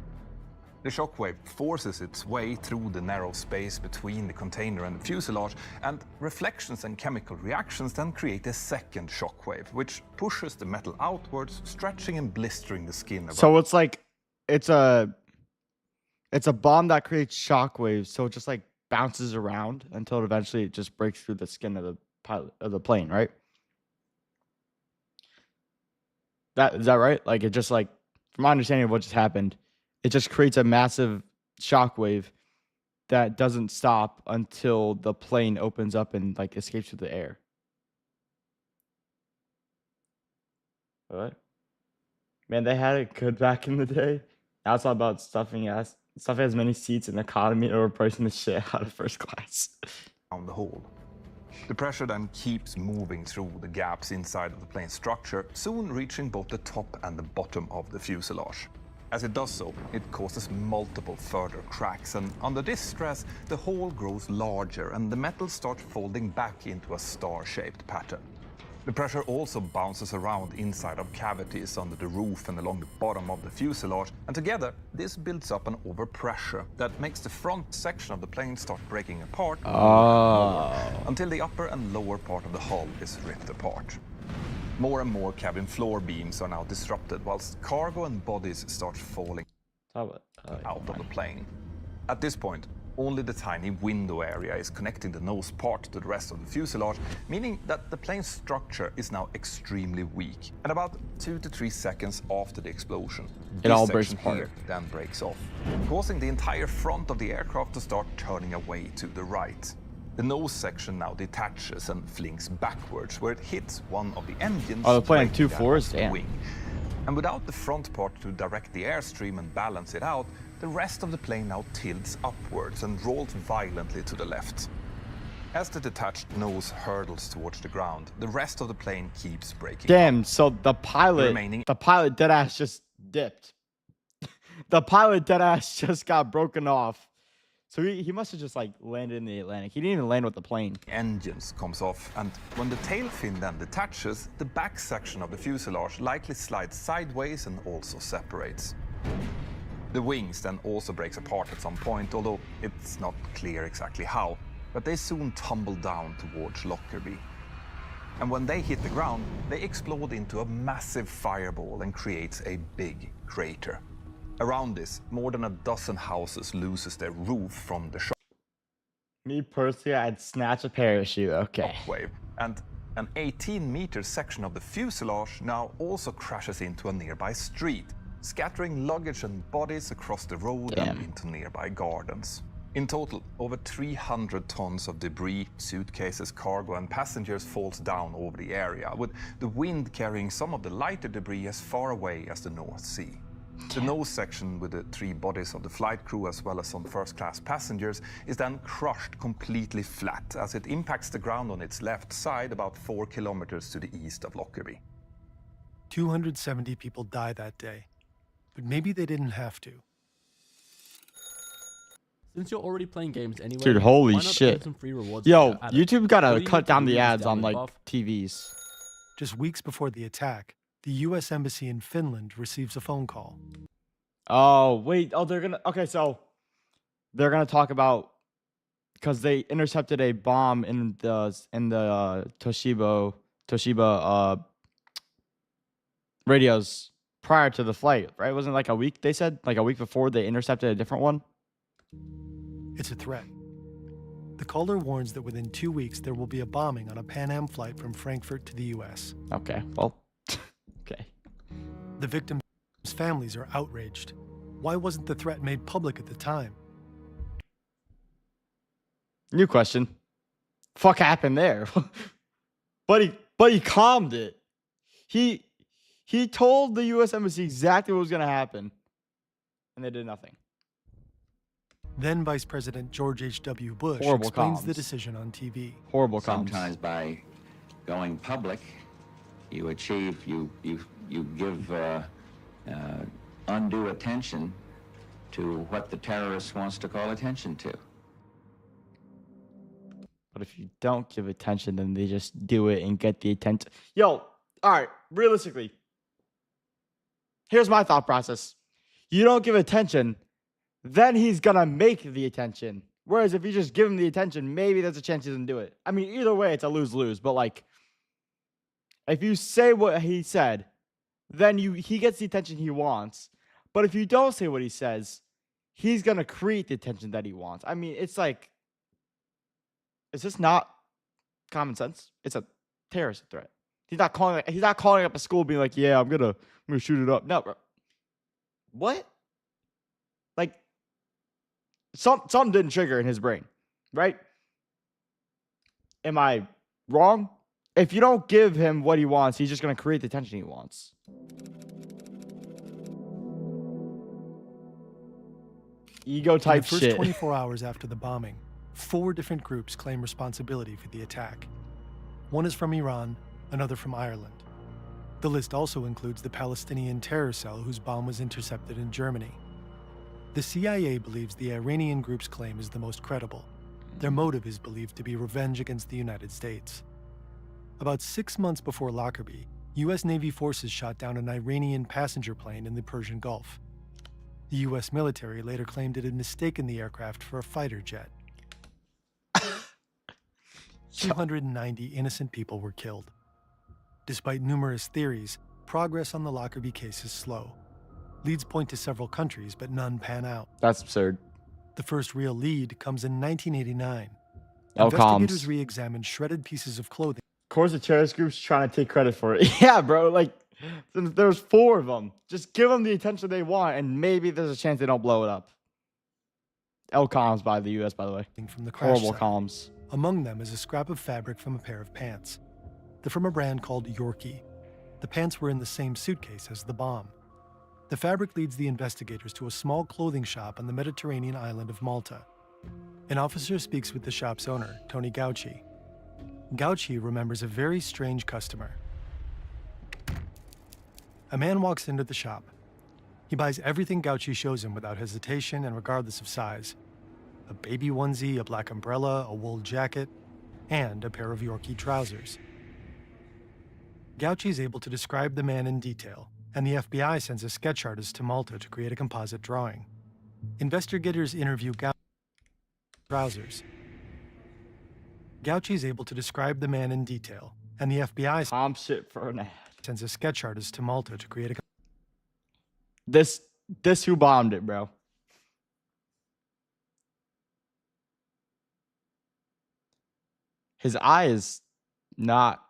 The shockwave forces its way through the narrow space between the container and the fuselage, and reflections and chemical reactions then create a second shockwave, which pushes the metal outwards, stretching and blistering the skin. So it's like, it's a bomb that creates shockwaves, so it just like bounces around until eventually it just breaks through the skin of the pilot of the plane, right? Is that right? Like it just like, from my understanding of what just happened, it just creates a massive shockwave that doesn't stop until the plane opens up and like escapes through the air. What? Man, they had it good back in the day. Now it's all about stuffing as many seats in economy or pricing the shit out of first class. On the hole. The pressure then keeps moving through the gaps inside of the plane's structure, soon reaching both the top and the bottom of the fuselage. As it does so, it causes multiple further cracks, and under this stress, the hole grows larger and the metal starts folding back into a star-shaped pattern. The pressure also bounces around inside of cavities under the roof and along the bottom of the fuselage, and together, this builds up an overpressure that makes the front section of the plane start breaking apart until the upper and lower part of the hull is ripped apart. More and more cabin floor beams are now disrupted, whilst cargo and bodies start falling out of the plane. At this point, only the tiny window area is connecting the nose part to the rest of the fuselage, meaning that the plane's structure is now extremely weak. And about 2 to 3 seconds after the explosion, it all this breaks section apart. here then breaks off, causing the entire front of the aircraft to start turning away to the right. The nose section now detaches and flings backwards, where it hits one of the engines. Oh, they're playing breaking two down fours? the Damn. wing. And without the front part to direct the airstream and balance it out, the rest of the plane now tilts upwards and rolls violently to the left. As the detached nose hurtles towards the ground, the rest of the plane keeps breaking. Damn, so the pilot deadass just dipped. The pilot deadass just got broken off. So he must have just like landed in the Atlantic. He didn't even land with the plane. Engines comes off, and when the tail fin then detaches, the back section of the fuselage likely slides sideways and also separates. The wings then also breaks apart at some point, although it's not clear exactly how, but they soon tumble down towards Lockerbie. And when they hit the ground, they explode into a massive fireball and creates a big crater. Around this, more than a dozen houses loses their roof from the shock Me personally, I'd snatch a parachute. Okay. wave, and an 18-meter section of the fuselage now also crashes into a nearby street, scattering luggage and bodies across the road and into nearby gardens. In total, over 300 tons of debris, suitcases, cargo, and passengers falls down over the area, with the wind carrying some of the lighter debris as far away as the North Sea. The nose section with the 3 bodies of the flight crew as well as some first-class passengers is then crushed completely flat as it impacts the ground on its left side about 4 kilometers to the east of Lockerbie. 270 people die that day, but maybe they didn't have to. Since you're already playing games anyway, Dude, holy why not earn shit. some free rewards Yo, while you're at it? YouTube All gotta you cut need to down do the is ads on download like buff. TVs. Just weeks before the attack, the U.S. Embassy in Finland receives a phone call. Oh, wait. Oh, they're gonna. Okay, so they're gonna talk about because they intercepted a bomb in the Toshiba radios prior to the flight, right? Wasn't it like a week? They said like a week before they intercepted a different one. It's a threat. The caller warns that within 2 weeks there will be a bombing on a Pan Am flight from Frankfurt to the U.S. Okay, well, okay. The victims' families are outraged. Why wasn't the threat made public at the time? New question. Fuck happened there? but he calmed it. He told the U.S. Embassy exactly what was gonna happen, and they did nothing. Then Vice President George H.W. Bush Horrible explains comms. the decision on TV. Horrible comms. Sometimes by going public, you achieve, you give undue attention to what the terrorist wants to call attention to. But if you don't give attention, then they just do it and get the attention. Yo, all right, realistically, here's my thought process. You don't give attention, then he's gonna make the attention. Whereas if you just give him the attention, maybe there's a chance he doesn't do it. I mean, either way, it's a lose-lose. But like, if you say what he said, then he gets the attention he wants. But if you don't say what he says, he's gonna create the attention that he wants. I mean, it's like, is this not common sense? It's a terrorist threat. He's not calling up a school being like, yeah, I'm gonna shoot it up. No, bro. What? Like, something didn't trigger in his brain, right? Am I wrong? If you don't give him what he wants, he's just gonna create the tension he wants. Ego type In the first shit. 24 hours after the bombing, 4 different groups claim responsibility for the attack. One is from Iran, another from Ireland. The list also includes the Palestinian terror cell whose bomb was intercepted in Germany. The CIA believes the Iranian group's claim is the most credible. Their motive is believed to be revenge against the United States. About 6 months before Lockerbie, U.S. Navy forces shot down an Iranian passenger plane in the Persian Gulf. The U.S. military later claimed it had mistaken the aircraft for a fighter jet. 290 innocent people were killed. Despite numerous theories, progress on the Lockerbie case is slow. Leads point to several countries, but none pan out. That's absurd. The first real lead comes in 1989. Oh, Investigators comms. re-examined shredded pieces of clothing. Of course, the terrorist group's trying to take credit for it. Yeah, bro. Like, there's 4 of them. Just give them the attention they want, and maybe there's a chance they don't blow it up. Comms by the U.S., by the way. From the crash Horrible site. comms. Among them is a scrap of fabric from a pair of pants. They're from a brand called Yorkie. The pants were in the same suitcase as the bomb. The fabric leads the investigators to a small clothing shop on the Mediterranean island of Malta. An officer speaks with the shop's owner, Tony Gauci. Gauci remembers a very strange customer. A man walks into the shop. He buys everything Gauci shows him without hesitation and regardless of size. A baby onesie, a black umbrella, a wool jacket, and a pair of Yorkie trousers. Gauci is able to describe the man in detail, and the FBI sends a sketch artist to Malta to create a composite drawing. Investigators interview Gauci trousers. Gauci is able to describe the man in detail, and the FBI shit for an ad. Sends a sketch artist to Malta to create a This who bombed it, bro. His eye is not.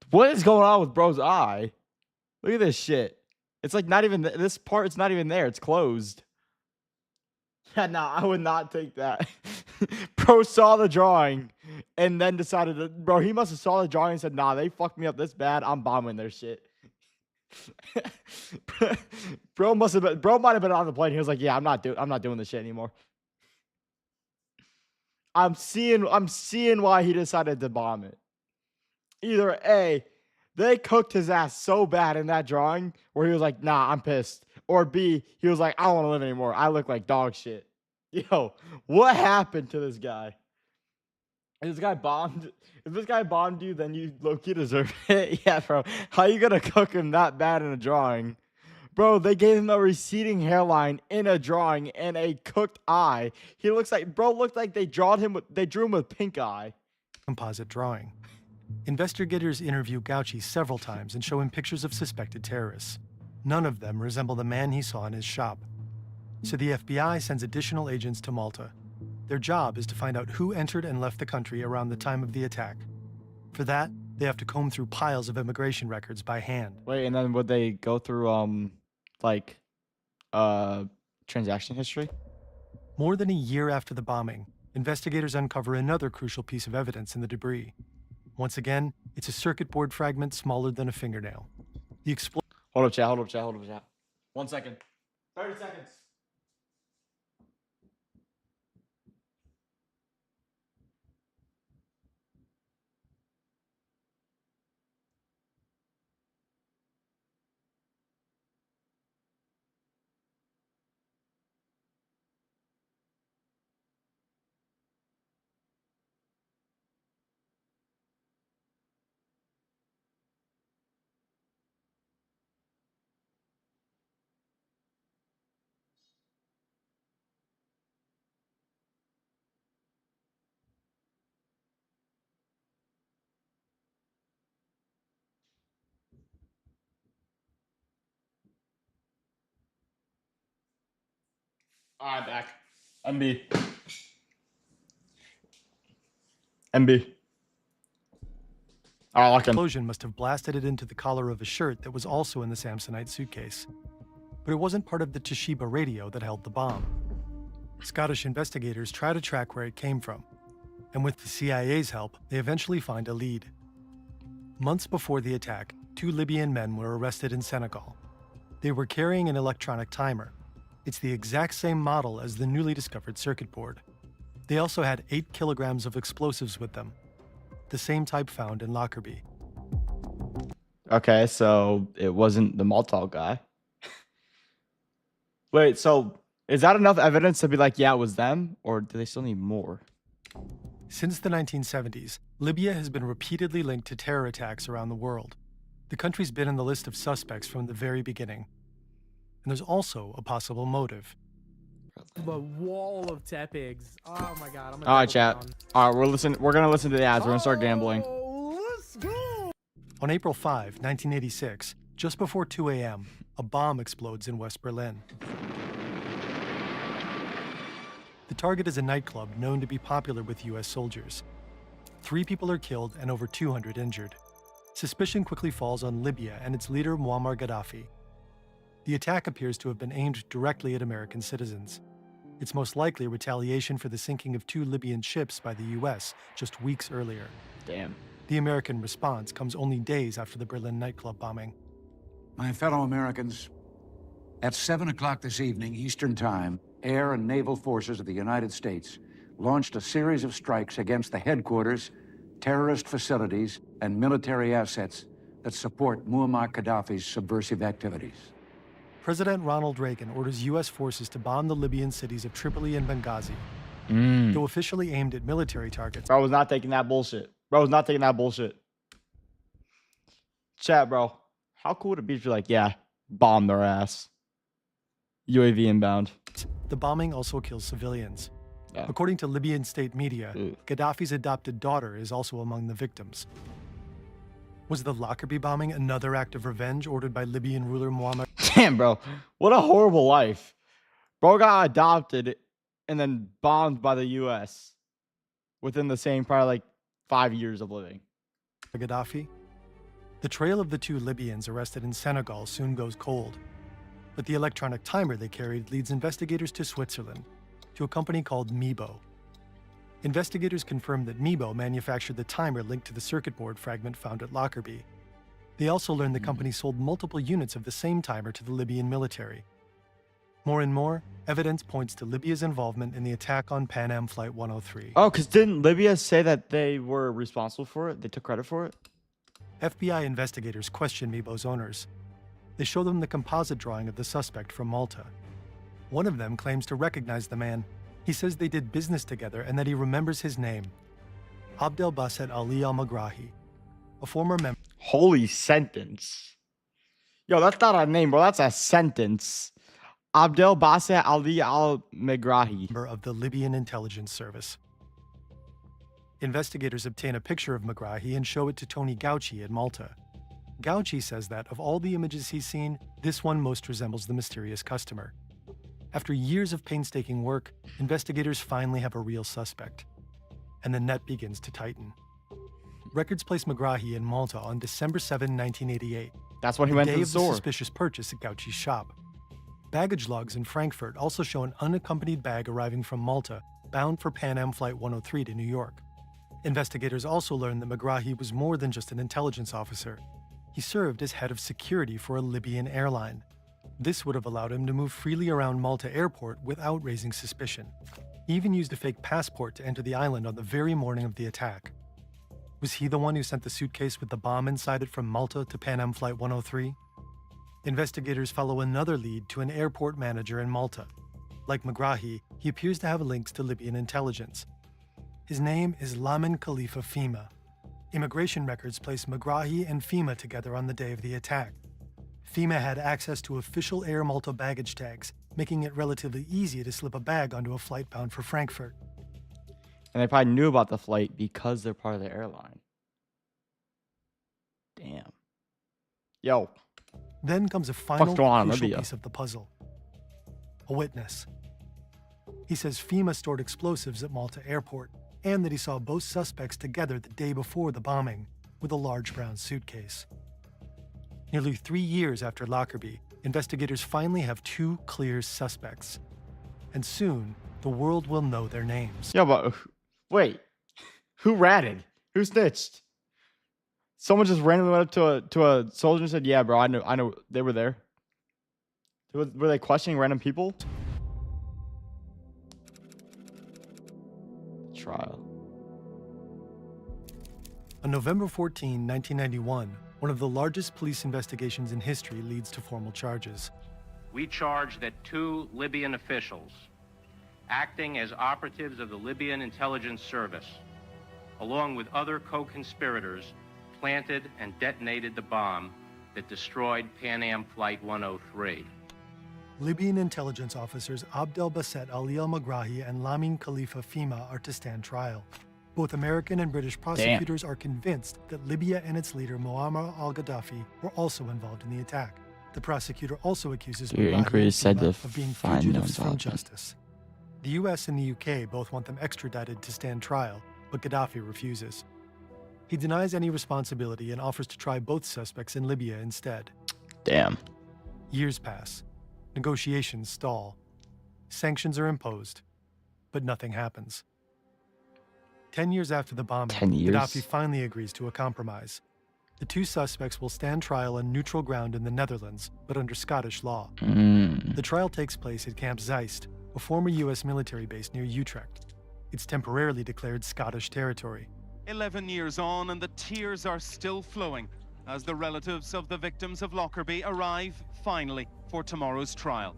What is going on with bro's eye? Look at this shit. It's like not even this part. It's not even there. It's closed. Yeah, nah, I would not take that. Bro saw the drawing and then decided that, bro, he must have saw the drawing and said, nah, they fucked me up this bad. I'm bombing their shit. Bro might have been on the plane. He was like, yeah, I'm not doing this shit anymore. I'm seeing why he decided to bomb it. Either A, they cooked his ass so bad in that drawing where he was like, nah, I'm pissed. Or B, he was like, I don't want to live anymore. I look like dog shit. Yo, what happened to this guy? If this guy bombed you, then you low-key deserve it. Yeah, bro. How you gonna cook him that bad in a drawing? Bro, they gave him a receding hairline in a drawing and a cooked eye. He looked like they drew him with pink eye. Composite drawing. Investigators interview Gauci several times and show him pictures of suspected terrorists. None of them resemble the man he saw in his shop. So the FBI sends additional agents to Malta. Their job is to find out who entered and left the country around the time of the attack. For that, they have to comb through piles of immigration records by hand. Wait, and then would they go through transaction history? More than a year after the bombing, investigators uncover another crucial piece of evidence in the debris. Once again, it's a circuit board fragment smaller than a fingernail. The Hold up, chat. 1 second. 30 seconds. Alright, back. MB. Alright, lock in. explosion must have blasted it into the collar of a shirt that was also in the Samsonite suitcase. But it wasn't part of the Toshiba radio that held the bomb. Scottish investigators try to track where it came from, and with the CIA's help, they eventually find a lead. Months before the attack, 2 Libyan men were arrested in Senegal. They were carrying an electronic timer. It's the exact same model as the newly discovered circuit board. They also had 8 kilograms of explosives with them, the same type found in Lockerbie. Okay, so it wasn't the Malta guy. Wait, so is that enough evidence to be like, yeah, it was them? Or do they still need more? Since the 1970s, Libya has been repeatedly linked to terror attacks around the world. The country's been in the list of suspects from the very beginning. And there's also a possible motive. The wall of tepigs. Oh my god. All right, chat. All right, we're gonna listen to the ads. We're gonna start gambling. Let's go. On April 5, 1986, just before 2 a.m., a bomb explodes in West Berlin. The target is a nightclub known to be popular with US soldiers. 3 people are killed and over 200 injured. Suspicion quickly falls on Libya and its leader Muammar Gaddafi. The attack appears to have been aimed directly at American citizens. It's most likely a retaliation for the sinking of 2 Libyan ships by the US just weeks earlier. Damn. The American response comes only days after the Berlin nightclub bombing. My fellow Americans, at 7 o'clock this evening, Eastern Time, air and naval forces of the United States launched a series of strikes against the headquarters, terrorist facilities, and military assets that support Muammar Gaddafi's subversive activities. President Ronald Reagan orders US forces to bomb the Libyan cities of Tripoli and Benghazi. Though officially aimed at military targets. Bro was not taking that bullshit. Bro was not taking that bullshit. Chat, bro. How cool would it be if you're like, yeah, bomb their ass. UAV inbound. The bombing also kills civilians. Yeah. According to Libyan state media, Gaddafi's adopted daughter is also among the victims. Was the Lockerbie bombing another act of revenge ordered by Libyan ruler Muammar? Damn, bro. What a horrible life. Bro got adopted and then bombed by the US within the same probably like 5 years of living. Gaddafi? The trail of the 2 Libyans arrested in Senegal soon goes cold. But the electronic timer they carried leads investigators to Switzerland, to a company called Meebo. Investigators confirmed that Meebo manufactured the timer linked to the circuit board fragment found at Lockerbie. They also learned the company sold multiple units of the same timer to the Libyan military. More and more, evidence points to Libya's involvement in the attack on Pan Am Flight 103. Oh, because didn't Libya say that they were responsible for it? They took credit for it? FBI investigators question Meebo's owners. They show them the composite drawing of the suspect from Malta. One of them claims to recognize the man. He says they did business together and that he remembers his name. Abdel Basset Ali al-Megrahi, a former member. Holy sentence. Yo, that's not a name, bro. That's a sentence. Abdel Basset Ali al-Megrahi. Member of the Libyan intelligence service. Investigators obtain a picture of Megrahi and show it to Tony Gauci in Malta. Gauci says that, of all the images he's seen, this one most resembles the mysterious customer. After years of painstaking work, investigators finally have a real suspect. And the net begins to tighten. Records place Megrahi in Malta on December 7, 1988. That's when he went to the day of the store. Suspicious purchase at Gauci's shop. Baggage logs in Frankfurt also show an unaccompanied bag arriving from Malta, bound for Pan Am Flight 103 to New York. Investigators also learned that Megrahi was more than just an intelligence officer. He served as head of security for a Libyan airline. This would have allowed him to move freely around Malta airport without raising suspicion. He even used a fake passport to enter the island on the very morning of the attack. Was he the one who sent the suitcase with the bomb inside it from Malta to Pan Am Flight 103? Investigators follow another lead to an airport manager in Malta. Like Megrahi, he appears to have links to Libyan intelligence. His name is Lamin Khalifa Fima. Immigration records place Megrahi and Fima together on the day of the attack. Fima had access to official Air Malta baggage tags, making it relatively easy to slip a bag onto a flight bound for Frankfurt. And they probably knew about the flight because they're part of the airline. Damn. Yo. Then comes a final going on in crucial Libya? piece of the puzzle. A witness. He says Fima stored explosives at Malta airport and that he saw both suspects together the day before the bombing with a large brown suitcase. Nearly 3 years after Lockerbie, investigators finally have 2 clear suspects. And soon, the world will know their names. Yeah, but wait. Who ratted? Who snitched? Someone just randomly went up to a soldier and said, yeah, bro, I know they were there. Were they questioning random people? Trial. On November 14, 1991, one of the largest police investigations in history leads to formal charges. We charge that 2 Libyan officials, acting as operatives of the Libyan intelligence service, along with other co-conspirators, planted and detonated the bomb that destroyed Pan Am Flight 103. Libyan intelligence officers Abdel Basset Ali al-Megrahi and Lamin Khalifa Fima are to stand trial. Both American and British prosecutors are convinced that Libya and its leader Muammar al-Gaddafi were also involved in the attack. The prosecutor also accuses Your Mugabe inquiry and said Fima to of being find no fugitives from involvement. justice. The US and the UK both want them extradited to stand trial, but Gaddafi refuses. He denies any responsibility and offers to try both suspects in Libya instead. Damn. Years pass. Negotiations stall. Sanctions are imposed, but nothing happens. 10 years after the bombing, 10 years? Gaddafi finally agrees to a compromise. The two suspects will stand trial on neutral ground in the Netherlands, but under Scottish law. The trial takes place at Camp Zeist, a former US military base near Utrecht. It's temporarily declared Scottish territory. 11 years on, and the tears are still flowing as the relatives of the victims of Lockerbie arrive, finally, for tomorrow's trial.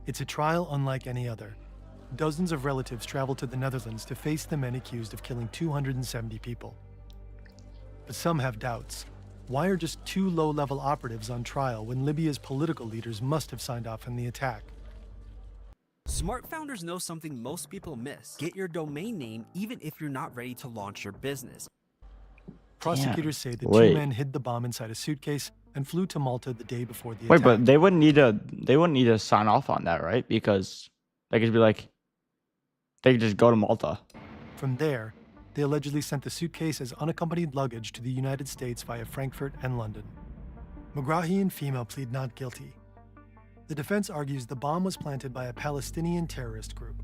It's a trial unlike any other. Dozens of relatives travel to the Netherlands to face the men accused of killing 270 people. But some have doubts. Why are just two low-level operatives on trial when Libya's political leaders must have signed off on the attack? Smart founders know something most people miss. Get your domain name even if you're not ready to launch your business. Prosecutors say the Wait. two men hid the bomb inside a suitcase and flew to Malta the day before the Wait, attack. but they wouldn't need to sign off on that, right? Because they could be like, they could just go to Malta. From there, they allegedly sent the suitcase as unaccompanied luggage to the United States via Frankfurt and London. Megrahi and Fima plead not guilty. The defense argues the bomb was planted by a Palestinian terrorist group.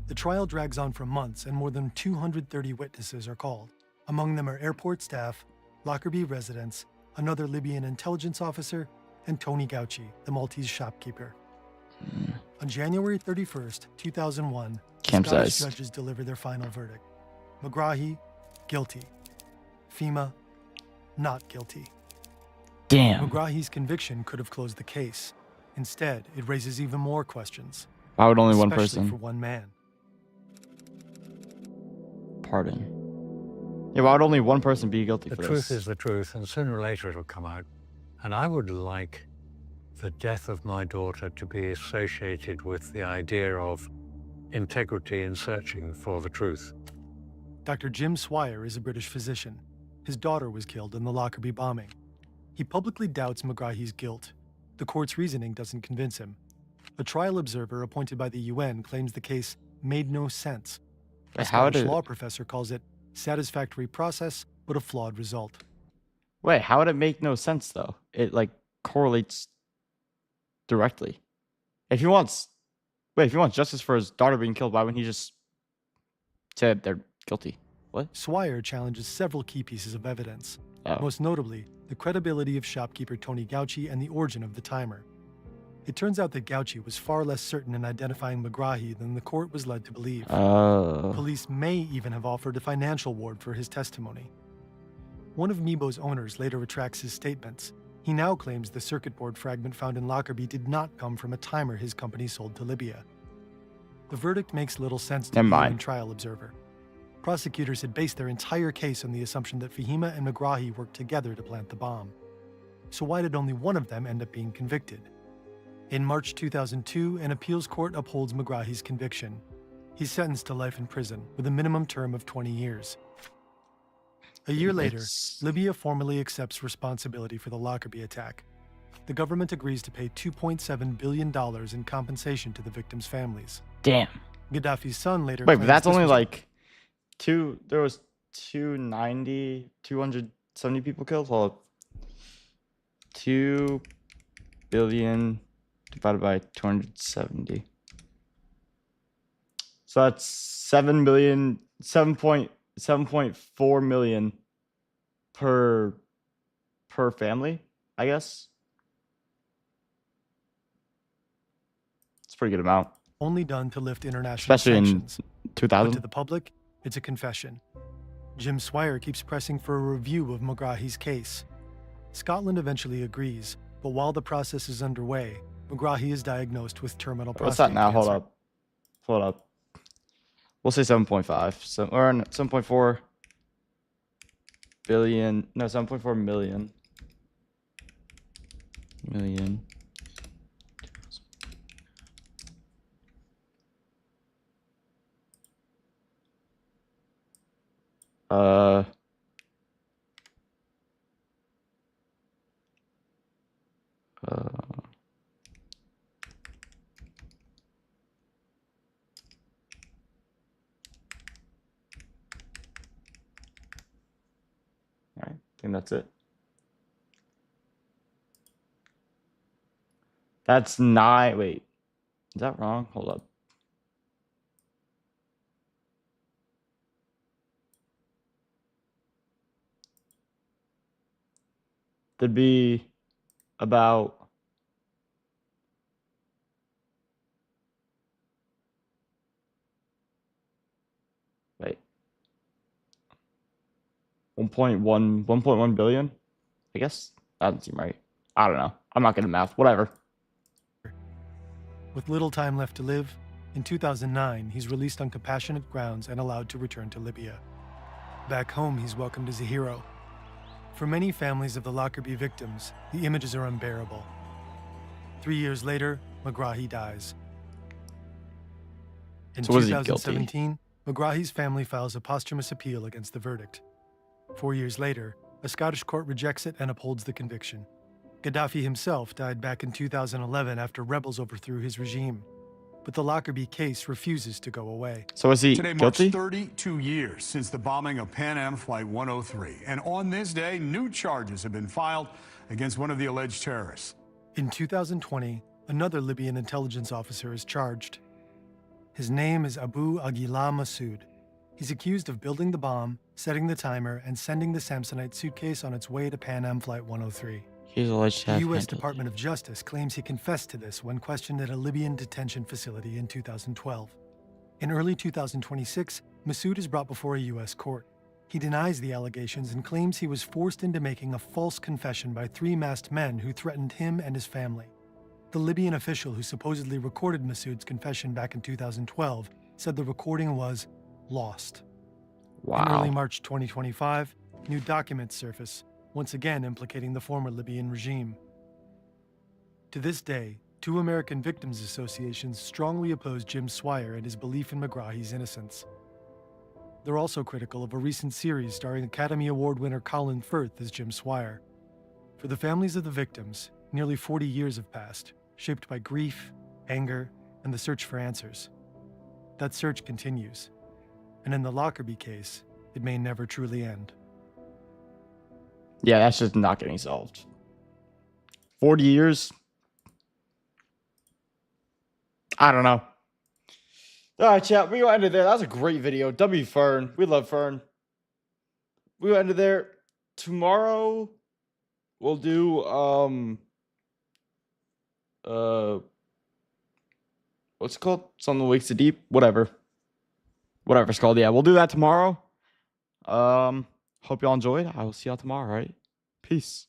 The trial drags on for months and more than 230 witnesses are called. Among them are airport staff, Lockerbie residents, another Libyan intelligence officer, and Tony Gauci, the Maltese shopkeeper. On January 31st, 2001, Camp Scottish Zeist. judges deliver their final verdict. Megrahi, guilty. Fima, not guilty. Damn. Megrahi's conviction could have closed the case. Instead, it raises even more questions. Why would only one especially person? for one man. Pardon. Yeah, why would only one person be guilty The for truth this? is the truth, and sooner or later it'll come out. And I would like the death of my daughter to be associated with the idea of integrity in searching for the truth. Dr. Jim Swire is a British physician. His daughter was killed in the Lockerbie bombing. He publicly doubts Megrahi's guilt. The court's reasoning doesn't convince him. A trial observer appointed by the UN claims the case made no sense. A Wait, how Scottish did- law professor calls it satisfactory process, but a flawed result. Wait, how would it make no sense though? It like correlates directly. If he wants justice for his daughter being killed, why wouldn't he just say they're guilty? What? Swire challenges several key pieces of evidence. Oh. Most notably, the credibility of shopkeeper Tony Gauci and the origin of the timer. It turns out that Gauci was far less certain in identifying Megrahi than the court was led to believe. Oh. Police may even have offered a financial reward for his testimony. One of Mebo's owners later retracts his statements. He now claims the circuit board fragment found in Lockerbie did not come from a timer his company sold to Libya. The verdict makes little sense to Never the mind. UN trial observer. Prosecutors had based their entire case on the assumption that Fahima and Megrahi worked together to plant the bomb. So why did only one of them end up being convicted? In March 2002, an appeals court upholds Megrahi's conviction. He's sentenced to life in prison with a minimum term of 20 years. A year later, Libya formally accepts responsibility for the Lockerbie attack. The government agrees to pay $2.7 billion in compensation to the victims' families. Damn. Gaddafi's son later Wait, but claims that's this only was- like there was 270 people killed? Hold up. 2 billion divided by 270. So that's 7.4 million per family, I guess. It's a pretty good amount. only done to lift international Especially in sanctions. 2000. But to the public, it's a confession. Jim Swire keeps pressing for a review of Megrahi's case. Scotland eventually agrees, but while the process is underway, Megrahi is diagnosed with terminal What's prostate that now? cancer. Hold up. We'll say 7.5. So, or 7.4 billion. No, 7.4 million. Million. Uh. think that's it. That's 9. Wait, is that wrong? Hold up. There'd be about wait 1.1 billion. I guess that doesn't seem right. I don't know. I'm not good at math. Whatever. With little time left to live, in 2009, he's released on compassionate grounds and allowed to return to Libya. Back home, he's welcomed as a hero. For many families of the Lockerbie victims, the images are unbearable. 3 years later, Megrahi dies. In So was he guilty? 2017, Megrahi's family files a posthumous appeal against the verdict. 4 years later, a Scottish court rejects it and upholds the conviction. Gaddafi himself died back in 2011 after rebels overthrew his regime. But the Lockerbie case refuses to go away. So is he Today marks guilty? 32 years since the bombing of Pan Am Flight 103. And on this day, new charges have been filed against one of the alleged terrorists. In 2020, another Libyan intelligence officer is charged. His name is Abu Aguila Masoud. He's accused of building the bomb, setting the timer, and sending the Samsonite suitcase on its way to Pan Am Flight 103. He's alleged to The have U.S. handled- Department of Justice claims he confessed to this when questioned at a Libyan detention facility in 2012. In early 2026, Masoud is brought before a U.S. court. He denies the allegations and claims he was forced into making a false confession by 3 masked men who threatened him and his family. The Libyan official who supposedly recorded Masoud's confession back in 2012 said the recording was lost. Wow. In early March 2025, new documents surface, once again implicating the former Libyan regime. To this day, 2 American victims associations strongly oppose Jim Swire and his belief in Megrahi's innocence. They're also critical of a recent series starring Academy Award winner Colin Firth as Jim Swire. For the families of the victims, nearly 40 years have passed, shaped by grief, anger, and the search for answers. That search continues, and in the Lockerbie case, it may never truly end. Yeah, that's just not getting solved. 40 years? I don't know. All right, chat. We gonna end it there. That was a great video. W Fern. We love Fern. We gonna end it there. Tomorrow we'll do what's it called? Something Wakes the Deep. Whatever it's called. Yeah, we'll do that tomorrow. Hope y'all enjoyed. I will see y'all tomorrow, right? Peace.